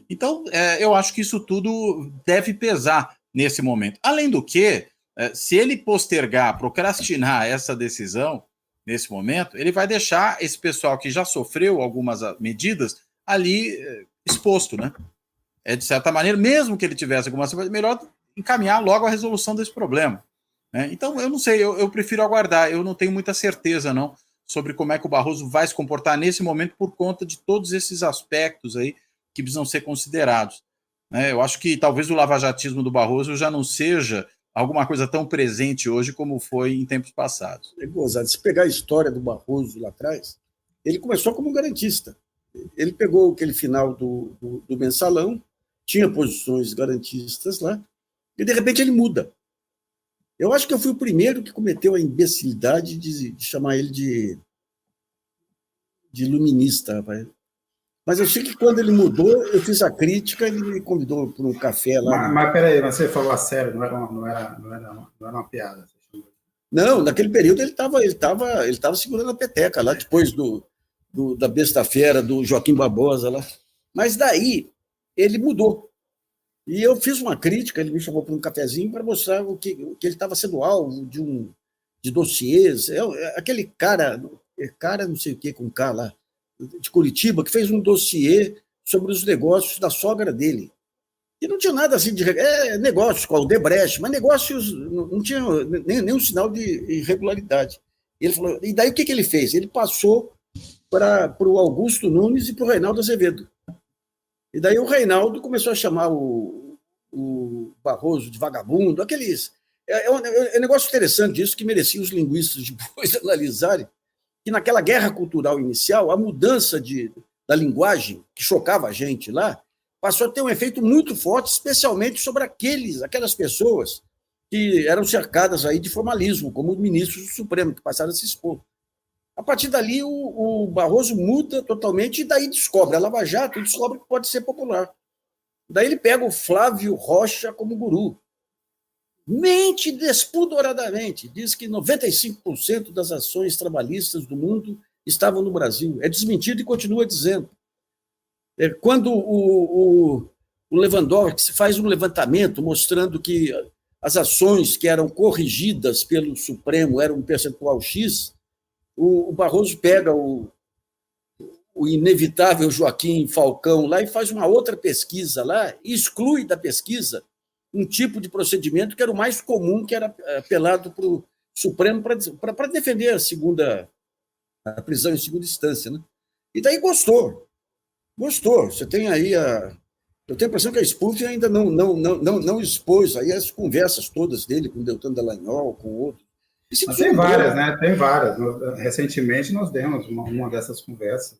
Então, eu acho que isso tudo deve pesar nesse momento. Além do que, se ele postergar, procrastinar essa decisão, nesse momento, ele vai deixar esse pessoal que já sofreu algumas medidas ali exposto, né? De certa maneira, mesmo que ele tivesse algumas coisas, melhor encaminhar logo a resolução desse problema, né? Então, eu não sei, eu prefiro aguardar, eu não tenho muita certeza, não, sobre como é que o Barroso vai se comportar nesse momento por conta de todos esses aspectos aí que precisam ser considerados, né? Eu acho que talvez o lavajatismo do Barroso já não seja alguma coisa tão presente hoje como foi em tempos passados. É gozado. Se pegar a história do Barroso lá atrás, ele começou como garantista. Ele pegou aquele final do Mensalão, tinha posições garantistas lá, e de repente ele muda. Eu acho que eu fui o primeiro que cometeu a imbecilidade de chamar ele de iluminista, rapaz. Mas eu sei que quando ele mudou, eu fiz a crítica, ele me convidou para um café lá. Mas peraí, você falou a sério, não era uma piada. Não, naquele período ele estava segurando a peteca, lá depois da besta-feira, do Joaquim Barbosa lá. Mas daí ele mudou. E eu fiz uma crítica, ele me chamou para um cafezinho para mostrar o que ele estava sendo alvo de dossiês. Aquele cara não sei o que, com K lá, de Curitiba, que fez um dossiê sobre os negócios da sogra dele. E não tinha nada assim de negócios com o Odebrecht, mas negócios não tinha nenhum sinal de irregularidade. Ele falou, e daí o que ele fez? Ele passou para o Augusto Nunes e para o Reinaldo Azevedo. E daí o Reinaldo começou a chamar o Barroso de vagabundo, aqueles. É um negócio interessante isso, que merecia os linguistas depois analisarem, que naquela guerra cultural inicial, a mudança da linguagem, que chocava a gente lá, passou a ter um efeito muito forte, especialmente sobre aquelas pessoas que eram cercadas aí de formalismo, como os ministros do Supremo, que passaram a se expor. A partir dali, o Barroso muda totalmente e daí descobre a Lava Jato e descobre que pode ser popular. Daí ele pega o Flávio Rocha como guru. Mente despudoradamente, diz que 95% das ações trabalhistas do mundo estavam no Brasil. É desmentido e continua dizendo. Quando o Lewandowski faz um levantamento mostrando que as ações que eram corrigidas pelo Supremo eram um percentual X, o Barroso pega o inevitável Joaquim Falcão lá e faz uma outra pesquisa lá e exclui da pesquisa um tipo de procedimento que era o mais comum, que era apelado para o Supremo para defender a prisão em segunda instância. Né? E daí gostou. Você tem aí eu tenho a impressão que a SPUF ainda não expôs aí as conversas todas dele com o Deltan Dallagnol, com outros. Mas tem várias, né? Tem várias. Recentemente nós demos uma dessas conversas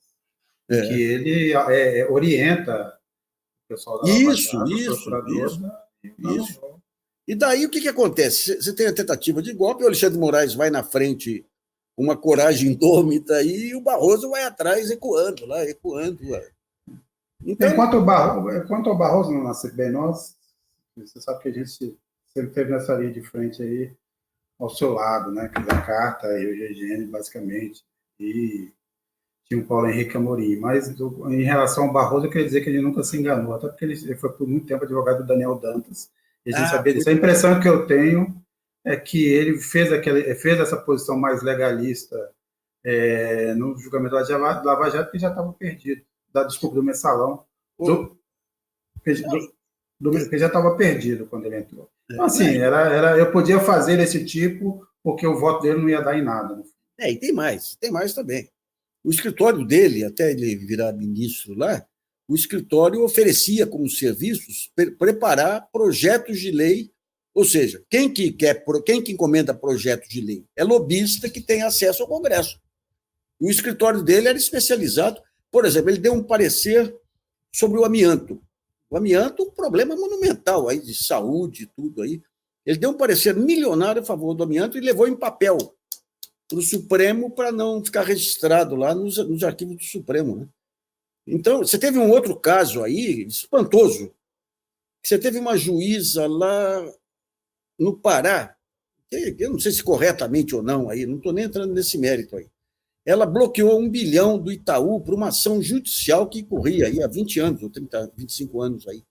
que ele orienta o pessoal da Isso. E daí o que acontece? Você tem a tentativa de golpe, o Alexandre de Moraes vai na frente com uma coragem indômita e o Barroso vai atrás recuando. Então, quanto ao Barroso não nasce bem, você sabe que a gente sempre teve nessa linha de frente aí ao seu lado, né? Que da Carta e o GGN, basicamente, e tinha o Paulo Henrique Amorim. Mas em relação ao Barroso, eu queria dizer que ele nunca se enganou, até porque ele foi por muito tempo advogado do Daniel Dantas, e a gente sabia disso. A impressão que eu tenho é que ele fez essa posição mais legalista no julgamento da Lava Jato, que já estava perdido. Desculpa, do Mensalão, que já estava perdido quando ele entrou. Então, assim, eu podia fazer esse tipo, porque o voto dele não ia dar em nada. E tem mais também. O escritório dele, até ele virar ministro lá, o escritório oferecia como serviços preparar projetos de lei, ou seja, quem que encomenda projetos de lei é lobista que tem acesso ao Congresso. E o escritório dele era especializado, por exemplo, ele deu um parecer sobre o amianto. O amianto é um problema monumental aí de saúde e tudo aí. Ele deu um parecer milionário a favor do amianto e levou em papel para o Supremo para não ficar registrado lá nos arquivos do Supremo. Né? Então, você teve um outro caso aí, espantoso. Você teve uma juíza lá no Pará, eu não sei se corretamente ou não, aí, não estou nem entrando nesse mérito aí. Ela bloqueou 1 bilhão do Itaú por uma ação judicial que corria aí há 20 anos, ou 30, 25 anos aí,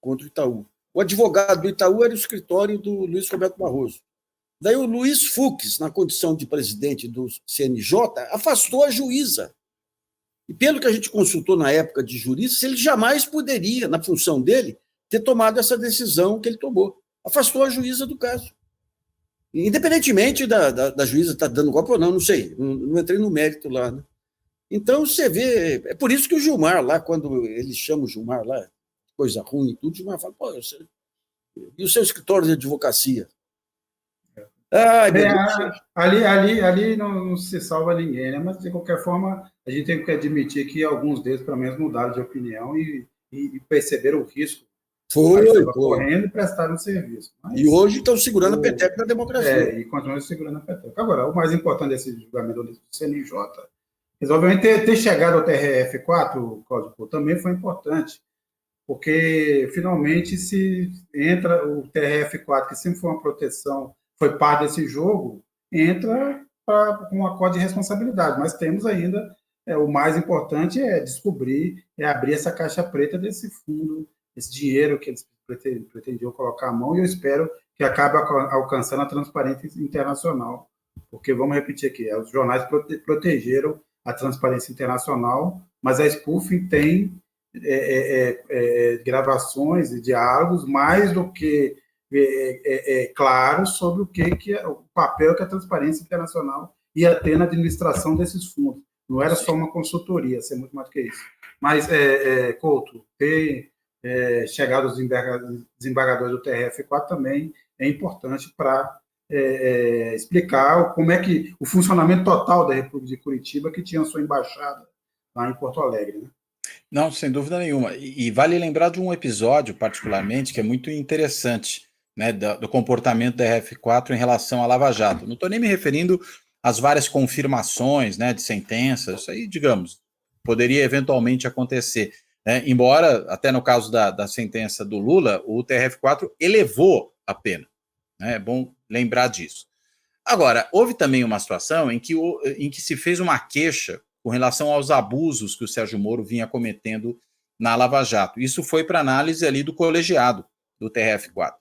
contra o Itaú. O advogado do Itaú era o escritório do Luiz Roberto Barroso. Daí o Luiz Fux, na condição de presidente do CNJ, afastou a juíza. E pelo que a gente consultou na época de juristas, ele jamais poderia, na função dele, ter tomado essa decisão que ele tomou. Afastou a juíza do caso. Independentemente da juíza estar dando golpe ou não sei, não entrei no mérito lá. Né? Então, você vê, é por isso que o Gilmar lá, quando eles chamam o Gilmar lá, coisa ruim e tudo, o Gilmar fala, e o seu escritório de advocacia? Ali não se salva ninguém, né? Mas, de qualquer forma, a gente tem que admitir que alguns deles, pelo menos, mudaram de opinião e perceberam o risco Foi. correndo e prestaram serviço. Mas, e hoje estão segurando a peteca da democracia. E continuam segurando a peteca. Agora, o mais importante desse julgamento do CNJ, obviamente, ter chegado ao TRF4, Código, também foi importante, porque finalmente se entra o TRF4, que sempre foi uma proteção, foi parte desse jogo, entra com um acorde de responsabilidade. Mas temos ainda, o mais importante é descobrir, abrir essa caixa preta desse fundo, esse dinheiro que eles pretendiam colocar à mão, e eu espero que acabe alcançando a transparência internacional, porque, vamos repetir aqui, os jornais protegeram a transparência internacional, mas a spoofing tem gravações e diálogos mais do que claros sobre o papel que a transparência internacional ia ter na administração desses fundos. Não era só uma consultoria, ser muito mais do que isso. Mas, Couto, ter chegado os desembargadores do TRF4 também é importante para explicar como é que o funcionamento total da República de Curitiba, que tinha sua embaixada lá em Porto Alegre, né? Não, sem dúvida nenhuma. E vale lembrar de um episódio, particularmente, que é muito interessante, né, do comportamento da RF4 em relação à Lava Jato. Não estou nem me referindo às várias confirmações, né, de sentenças, isso aí, digamos, poderia eventualmente acontecer. Né? Embora, até no caso da sentença do Lula, o TRF4 elevou a pena. Né? É bom lembrar disso. Agora, houve também uma situação em que se fez uma queixa com relação aos abusos que o Sérgio Moro vinha cometendo na Lava Jato. Isso foi para análise ali do colegiado do TRF4.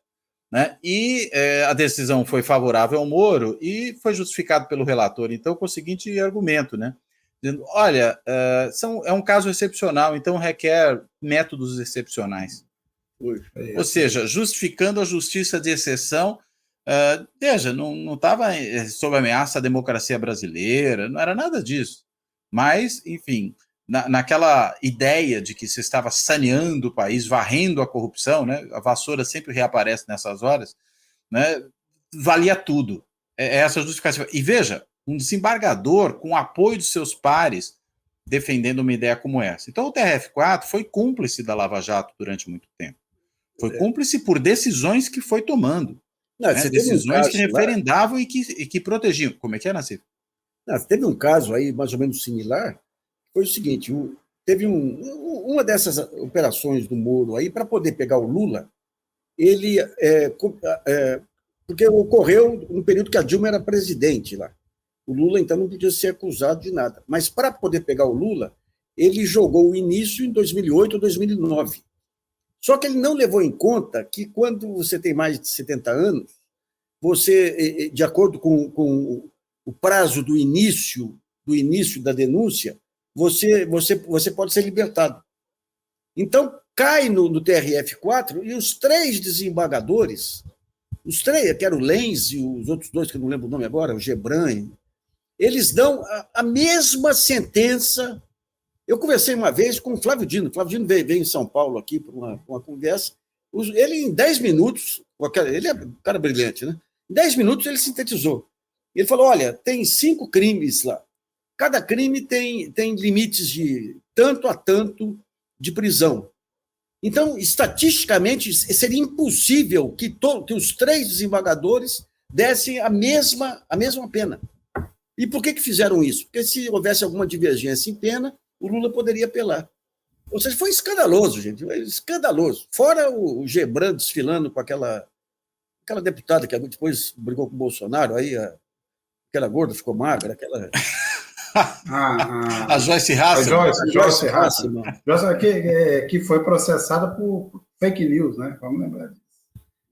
Né? E a decisão foi favorável ao Moro e foi justificado pelo relator, então, com o seguinte argumento, né? Dizendo, olha, é um caso excepcional, então requer métodos excepcionais. Ou seja, justificando a justiça de exceção, veja, não estava sob ameaça a democracia brasileira, não era nada disso. Mas, enfim, naquela ideia de que se estava saneando o país, varrendo a corrupção, né? A vassoura sempre reaparece nessas horas, né? Valia tudo. Essa justificativa. E veja, um desembargador com o apoio de seus pares defendendo uma ideia como essa. Então o TRF4 foi cúmplice da Lava Jato durante muito tempo. Foi cúmplice por decisões que foi tomando. Não, né? Decisões que referendavam e que protegiam. Como é que é, Nassif? Teve um caso aí mais ou menos similar, foi o seguinte, teve uma dessas operações do Moro aí, para poder pegar o Lula, ele, porque ocorreu no período que a Dilma era presidente lá. O Lula, então, não podia ser acusado de nada. Mas, para poder pegar o Lula, ele jogou o início em 2008 ou 2009. Só que ele não levou em conta que, quando você tem mais de 70 anos, você, de acordo com o prazo do início da denúncia, você pode ser libertado. Então, cai no TRF4 e os 3 desembargadores, os 3, que eram o Lenz e os outros 2, que eu não lembro o nome agora, o Gebran, eles dão a mesma sentença. Eu conversei uma vez com o Flávio Dino. O Flávio Dino veio em São Paulo aqui para uma conversa. Ele, em 10 minutos, ele é um cara brilhante, né? Em 10 minutos ele sintetizou. Ele falou, olha, tem 5 crimes lá. Cada crime tem limites de tanto a tanto de prisão. Então, estatisticamente, seria impossível que os 3 desembargadores dessem a mesma pena. E por que fizeram isso? Porque se houvesse alguma divergência em pena, o Lula poderia apelar. Ou seja, foi escandaloso, gente, escandaloso. Fora o Gebran desfilando com aquela deputada que depois brigou com o Bolsonaro, aí aquela gorda ficou magra, aquela... A Joyce Hasselman. Joyce Hasselman, que foi processada por fake news, né? Vamos lembrar disso.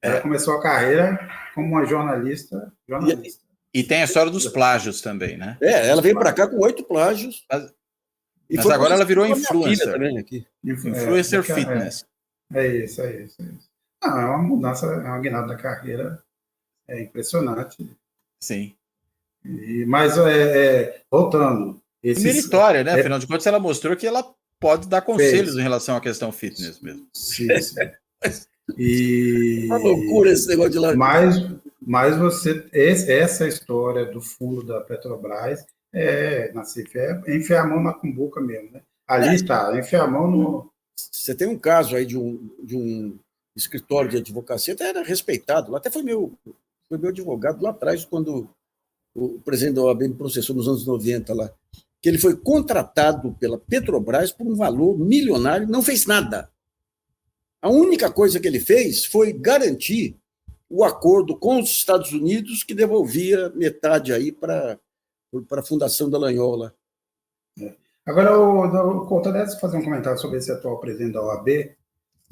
Ela começou a carreira como uma jornalista. E tem a história dos plágios também, né? Ela veio para cá com 8 plágios. Mas agora ela virou influencer. Também aqui. Influencer fitness. É isso. Não, é uma mudança, é uma guinada da carreira impressionante. Sim. Mas, voltando... Meritória, né? Afinal de contas, ela mostrou que ela pode dar conselhos em relação à questão fitness mesmo. Sim. E... Uma loucura esse negócio de lá. Mas essa história do fundo da Petrobras, Nassif, enfiar a mão na cumbuca mesmo, né? Ali está, enfiar a mão no... Você tem um caso aí de um escritório de advocacia, até era respeitado. Lá até foi meu advogado lá atrás, quando o presidente da OAB me processou nos anos 90 lá, que ele foi contratado pela Petrobras por um valor milionário, não fez nada. A única coisa que ele fez foi garantir o acordo com os Estados Unidos que devolvia metade aí para a Fundação Dallagnol. Agora, o Cortades fazer um comentário sobre esse atual presidente da OAB,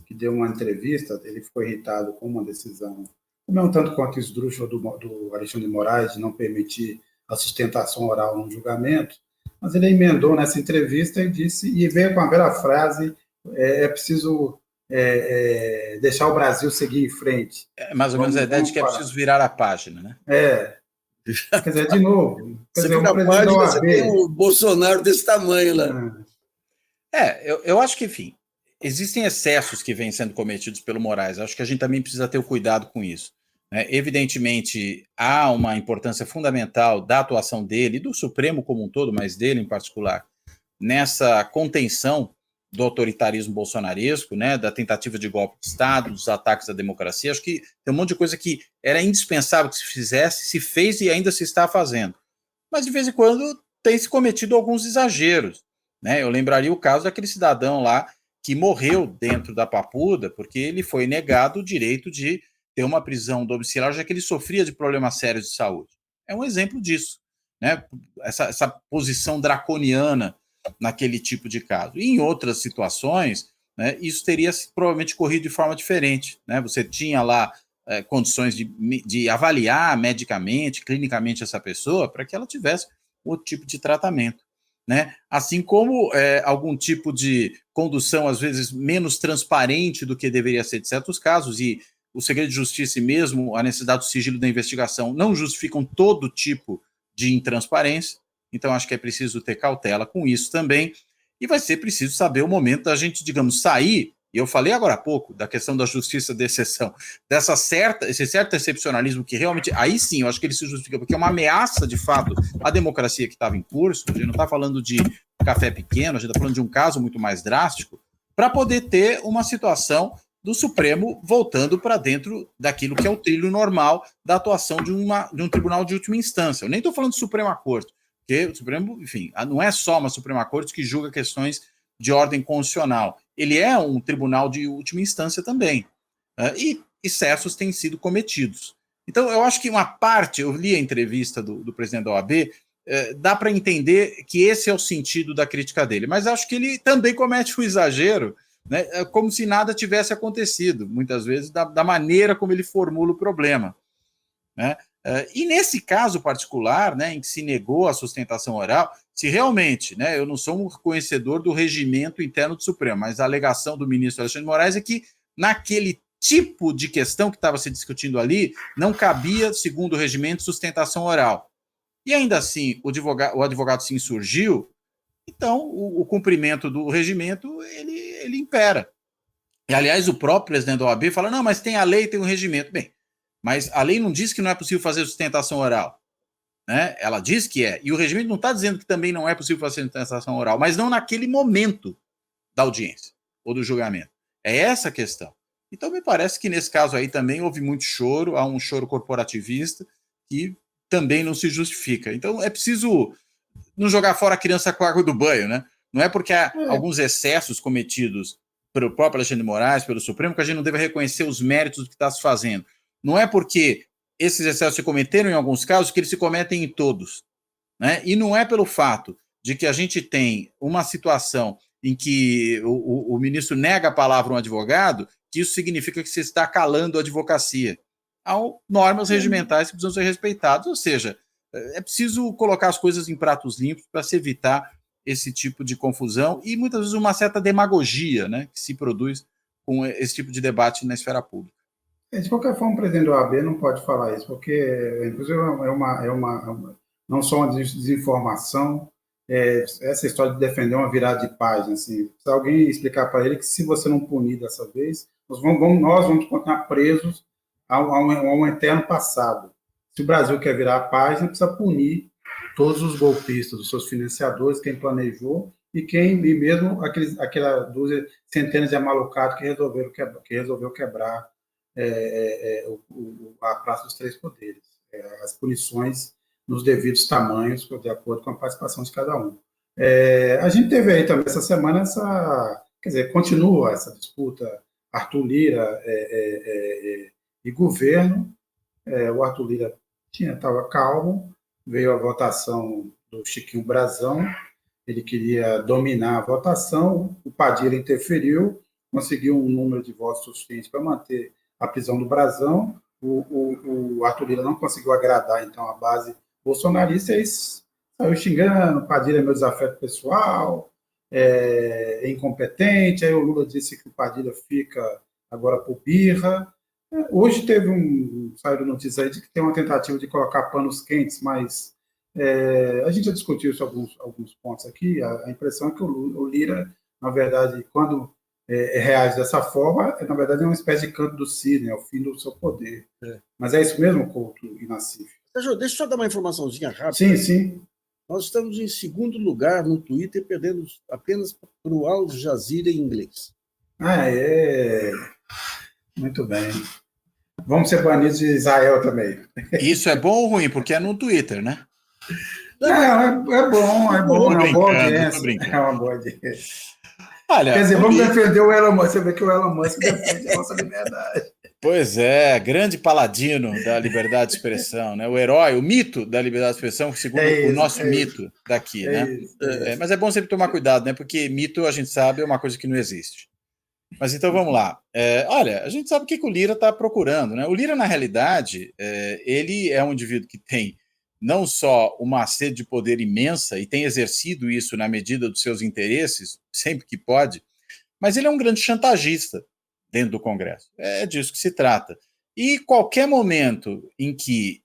que deu uma entrevista, ele ficou irritado com uma decisão, não tanto quanto esdrúxula do Alexandre de Moraes, de não permitir a sustentação oral no julgamento, mas ele emendou nessa entrevista e veio com a bela frase: é preciso deixar o Brasil seguir em frente. Mais ou menos a ideia de que é preciso virar a página, né? Quer dizer, de novo, você vira a página, você tem o Bolsonaro desse tamanho lá. Eu acho que, enfim, existem excessos que vêm sendo cometidos pelo Moraes. Acho que a gente também precisa ter o cuidado com isso. Evidentemente, há uma importância fundamental da atuação dele, do Supremo como um todo, mas dele em particular, nessa contenção do autoritarismo bolsonaresco, da tentativa de golpe de Estado, dos ataques à democracia. Acho que tem um monte de coisa que era indispensável que se fizesse, se fez e ainda se está fazendo. Mas, de vez em quando, tem se cometido alguns exageros. Eu lembraria o caso daquele cidadão lá que morreu dentro da Papuda porque ele foi negado o direito de ter uma prisão domiciliar, já que ele sofria de problemas sérios de saúde. É um exemplo disso. Essa posição draconiana naquele tipo de caso. E em outras situações, isso teria provavelmente corrido de forma diferente. Você tinha lá condições de avaliar medicamente, clinicamente essa pessoa para que ela tivesse outro tipo de tratamento. Assim como algum tipo de condução, às vezes, menos transparente do que deveria ser de certos casos, e o segredo de justiça e mesmo a necessidade do sigilo da investigação não justificam todo tipo de intransparência. Então, acho que é preciso ter cautela com isso também, e vai ser preciso saber o momento da gente, digamos, sair, e eu falei agora há pouco da questão da justiça de exceção, esse certo excepcionalismo que realmente, aí sim, eu acho que ele se justifica, porque é uma ameaça, de fato, à democracia que estava em curso. A gente não está falando de café pequeno, a gente está falando de um caso muito mais drástico, para poder ter uma situação do Supremo voltando para dentro daquilo que é o trilho normal da atuação de um tribunal de última instância. Eu nem estou falando de Suprema Corte, porque o Supremo, enfim, não é só uma Suprema Corte que julga questões de ordem constitucional. Ele é um tribunal de última instância também. E excessos têm sido cometidos. Então, eu acho que uma parte, eu li a entrevista do presidente da OAB, dá para entender que esse é o sentido da crítica dele, mas acho que ele também comete um exagero, como se nada tivesse acontecido, muitas vezes, da maneira como ele formula o problema. E nesse caso particular, em que se negou a sustentação oral, se realmente, eu não sou um conhecedor do regimento interno do Supremo, mas a alegação do ministro Alexandre de Moraes é que naquele tipo de questão que estava se discutindo ali, não cabia, segundo o regimento, sustentação oral. E ainda assim, o advogado se insurgiu, então o cumprimento do regimento, ele impera. E, aliás, o próprio presidente da OAB fala, não, mas tem a lei, tem um regimento. Bem, mas a lei não diz que não é possível fazer sustentação oral. Ela diz que é. E o regimento não está dizendo que também não é possível fazer sustentação oral, mas não naquele momento da audiência ou do julgamento. É essa a questão. Então, me parece que nesse caso aí também houve muito choro, há um choro corporativista que também não se justifica. Então, é preciso não jogar fora a criança com a água do banho, Não é porque há alguns excessos cometidos pelo próprio Alexandre de Moraes, pelo Supremo, que a gente não deve reconhecer os méritos do que está se fazendo. Não é porque esses excessos se cometeram em alguns casos que eles se cometem em todos. E não é pelo fato de que a gente tem uma situação em que o ministro nega a palavra a um advogado que isso significa que se está calando a advocacia. Há normas regimentais que precisam ser respeitadas, ou seja, é preciso colocar as coisas em pratos limpos para se evitar esse tipo de confusão e muitas vezes uma certa demagogia, que se produz com esse tipo de debate na esfera pública. De qualquer forma, o presidente da OAB não pode falar isso, porque, inclusive, não só uma desinformação, essa história de defender uma virada de página. Assim, se alguém explicar para ele que se você não punir dessa vez, nós vamos continuar presos a um eterno passado. Se o Brasil quer virar a página, precisa punir todos os golpistas, os seus financiadores, quem planejou e mesmo aquela centenas de amalucados que resolveu quebrar a Praça dos Três Poderes. As punições nos devidos tamanhos, de acordo com a participação de cada um. A gente teve aí também essa semana quer dizer, continua essa disputa Arthur Lira e governo. O Arthur Lira estava calmo, veio a votação do Chiquinho Brazão, ele queria dominar a votação, o Padilha interferiu, conseguiu um número de votos suficiente para manter a prisão do Brazão, o Arthur Lira não conseguiu agradar, então, a base bolsonarista, e saiu xingando, Padilha é meu desafeto pessoal, é incompetente, aí o Lula disse que o Padilha fica agora por birra. Hoje saiu notícia aí de que tem uma tentativa de colocar panos quentes, mas a gente já discutiu isso alguns pontos aqui. A impressão é que o Lira, na verdade, quando reage dessa forma, na verdade é uma espécie de canto do cisne, é o fim do seu poder. Mas é isso mesmo, Couto e Nassif? Deixa eu só dar uma informaçãozinha rápida. Sim, sim. Nós estamos em segundo lugar no Twitter, perdendo apenas para o Al Jazeera em inglês. Muito bem. Vamos ser banidos de Israel também. Isso é bom ou ruim? Porque é no Twitter, né? É bom, é uma boa audiência. É uma boa audiência. Olha, quer dizer, vamos defender o Elon Musk. Você vê que o Elon Musk defende a nossa liberdade. Pois é, grande paladino da liberdade de expressão, né? O herói, o mito da liberdade de expressão, segundo o nosso mito daqui, né? Mas é bom sempre tomar cuidado, né? Porque mito, a gente sabe, é uma coisa que não existe. Mas então vamos lá. Olha, a gente sabe o que o Lira está procurando, né? O Lira, na realidade, ele é um indivíduo que tem não só uma sede de poder imensa e tem exercido isso na medida dos seus interesses, sempre que pode, mas ele é um grande chantagista dentro do Congresso. É disso que se trata. E qualquer momento em que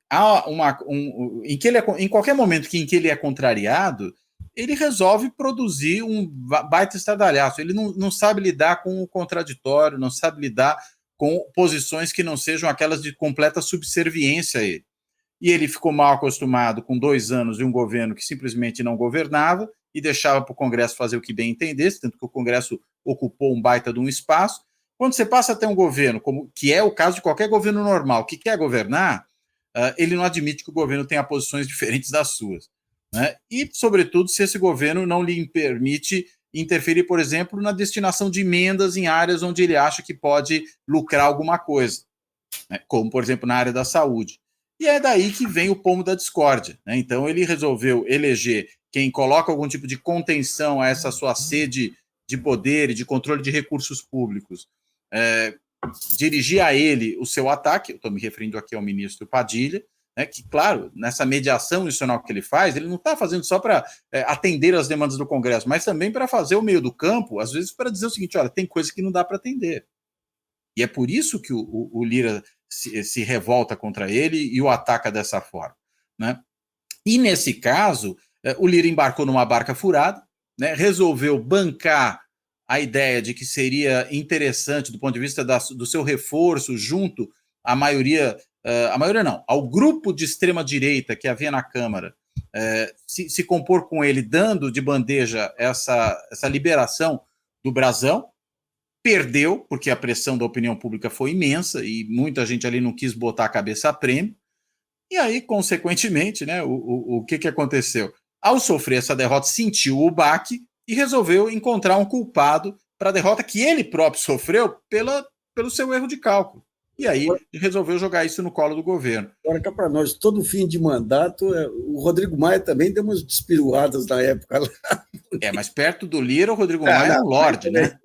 em qualquer momento em que ele é contrariado, ele resolve produzir um baita estardalhaço. Ele não sabe lidar com o contraditório, não sabe lidar com posições que não sejam aquelas de completa subserviência a ele. E ele ficou mal acostumado com 2 anos de um governo que simplesmente não governava e deixava para o Congresso fazer o que bem entendesse, tanto que o Congresso ocupou um baita de um espaço. Quando você passa a ter um governo, que é o caso de qualquer governo normal, que quer governar, ele não admite que o governo tenha posições diferentes das suas, né? E, sobretudo, se esse governo não lhe permite interferir, por exemplo, na destinação de emendas em áreas onde ele acha que pode lucrar alguma coisa, né? Como, por exemplo, na área da saúde. E é daí que vem o pomo da discórdia, né? Então, ele resolveu eleger quem coloca algum tipo de contenção a essa sua sede de poder e de controle de recursos públicos, dirigir a ele o seu ataque. Eu estou me referindo aqui ao ministro Padilha, né, que, claro, nessa mediação institucional que ele faz, ele não está fazendo só para atender as demandas do Congresso, mas também para fazer o meio do campo, às vezes para dizer o seguinte: olha, tem coisa que não dá para atender. E é por isso que o Lira se revolta contra ele e o ataca dessa forma, né? E, nesse caso, o Lira embarcou numa barca furada, né, resolveu bancar a ideia de que seria interessante, do ponto de vista do seu reforço junto à maioria não, ao grupo de extrema-direita que havia na Câmara, se compor com ele, dando de bandeja essa liberação do Brazão. Perdeu, porque a pressão da opinião pública foi imensa e muita gente ali não quis botar a cabeça a prêmio. E aí, consequentemente, né, o que aconteceu? Ao sofrer essa derrota, sentiu o baque e resolveu encontrar um culpado para a derrota que ele próprio sofreu pelo seu erro de cálculo. E aí resolveu jogar isso no colo do governo. Agora, cá para nós, todo fim de mandato, o Rodrigo Maia também deu umas despiruadas na época lá. Mas perto do Lira, o Rodrigo Maia é um lorde, né?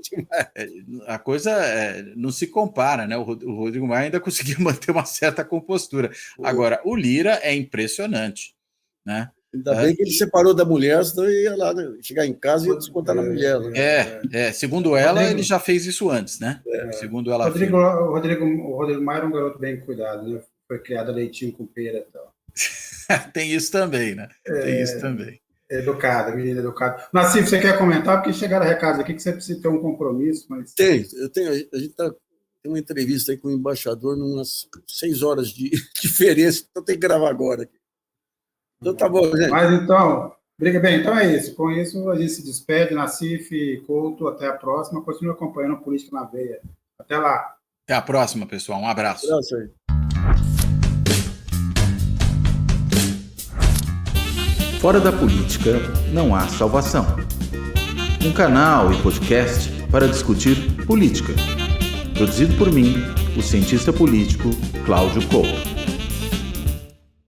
A coisa não se compara, né? O Rodrigo Maia ainda conseguiu manter uma certa compostura. Agora, o Lira é impressionante, né? Ainda bem que ele separou da mulher, senão ia lá, né, chegar em casa e ia descontar na mulher. Né? Segundo ela, ele já fez isso antes, né? Segundo ela. O Rodrigo Maia era um garoto bem cuidado, né? Foi criado leitinho com pera e tal. Tem isso também, né? Tem isso também. Educado, menino educado. Nassif, você quer comentar? Porque chegaram recados aqui que você precisa ter um compromisso. Mas... Eu tenho. A gente tem uma entrevista aí com o embaixador, umas 6 horas de diferença, então tem que gravar agora. Então tá bom, gente. Mas então, Bem, então é isso. Com isso, a gente se despede. Nassif, Couto, até a próxima. Continue acompanhando a Política na Veia. Até lá. Até a próxima, pessoal. Um abraço. Abraço aí. Fora da política não há salvação. Um canal e podcast para discutir política. Produzido por mim, o cientista político Cláudio Couto.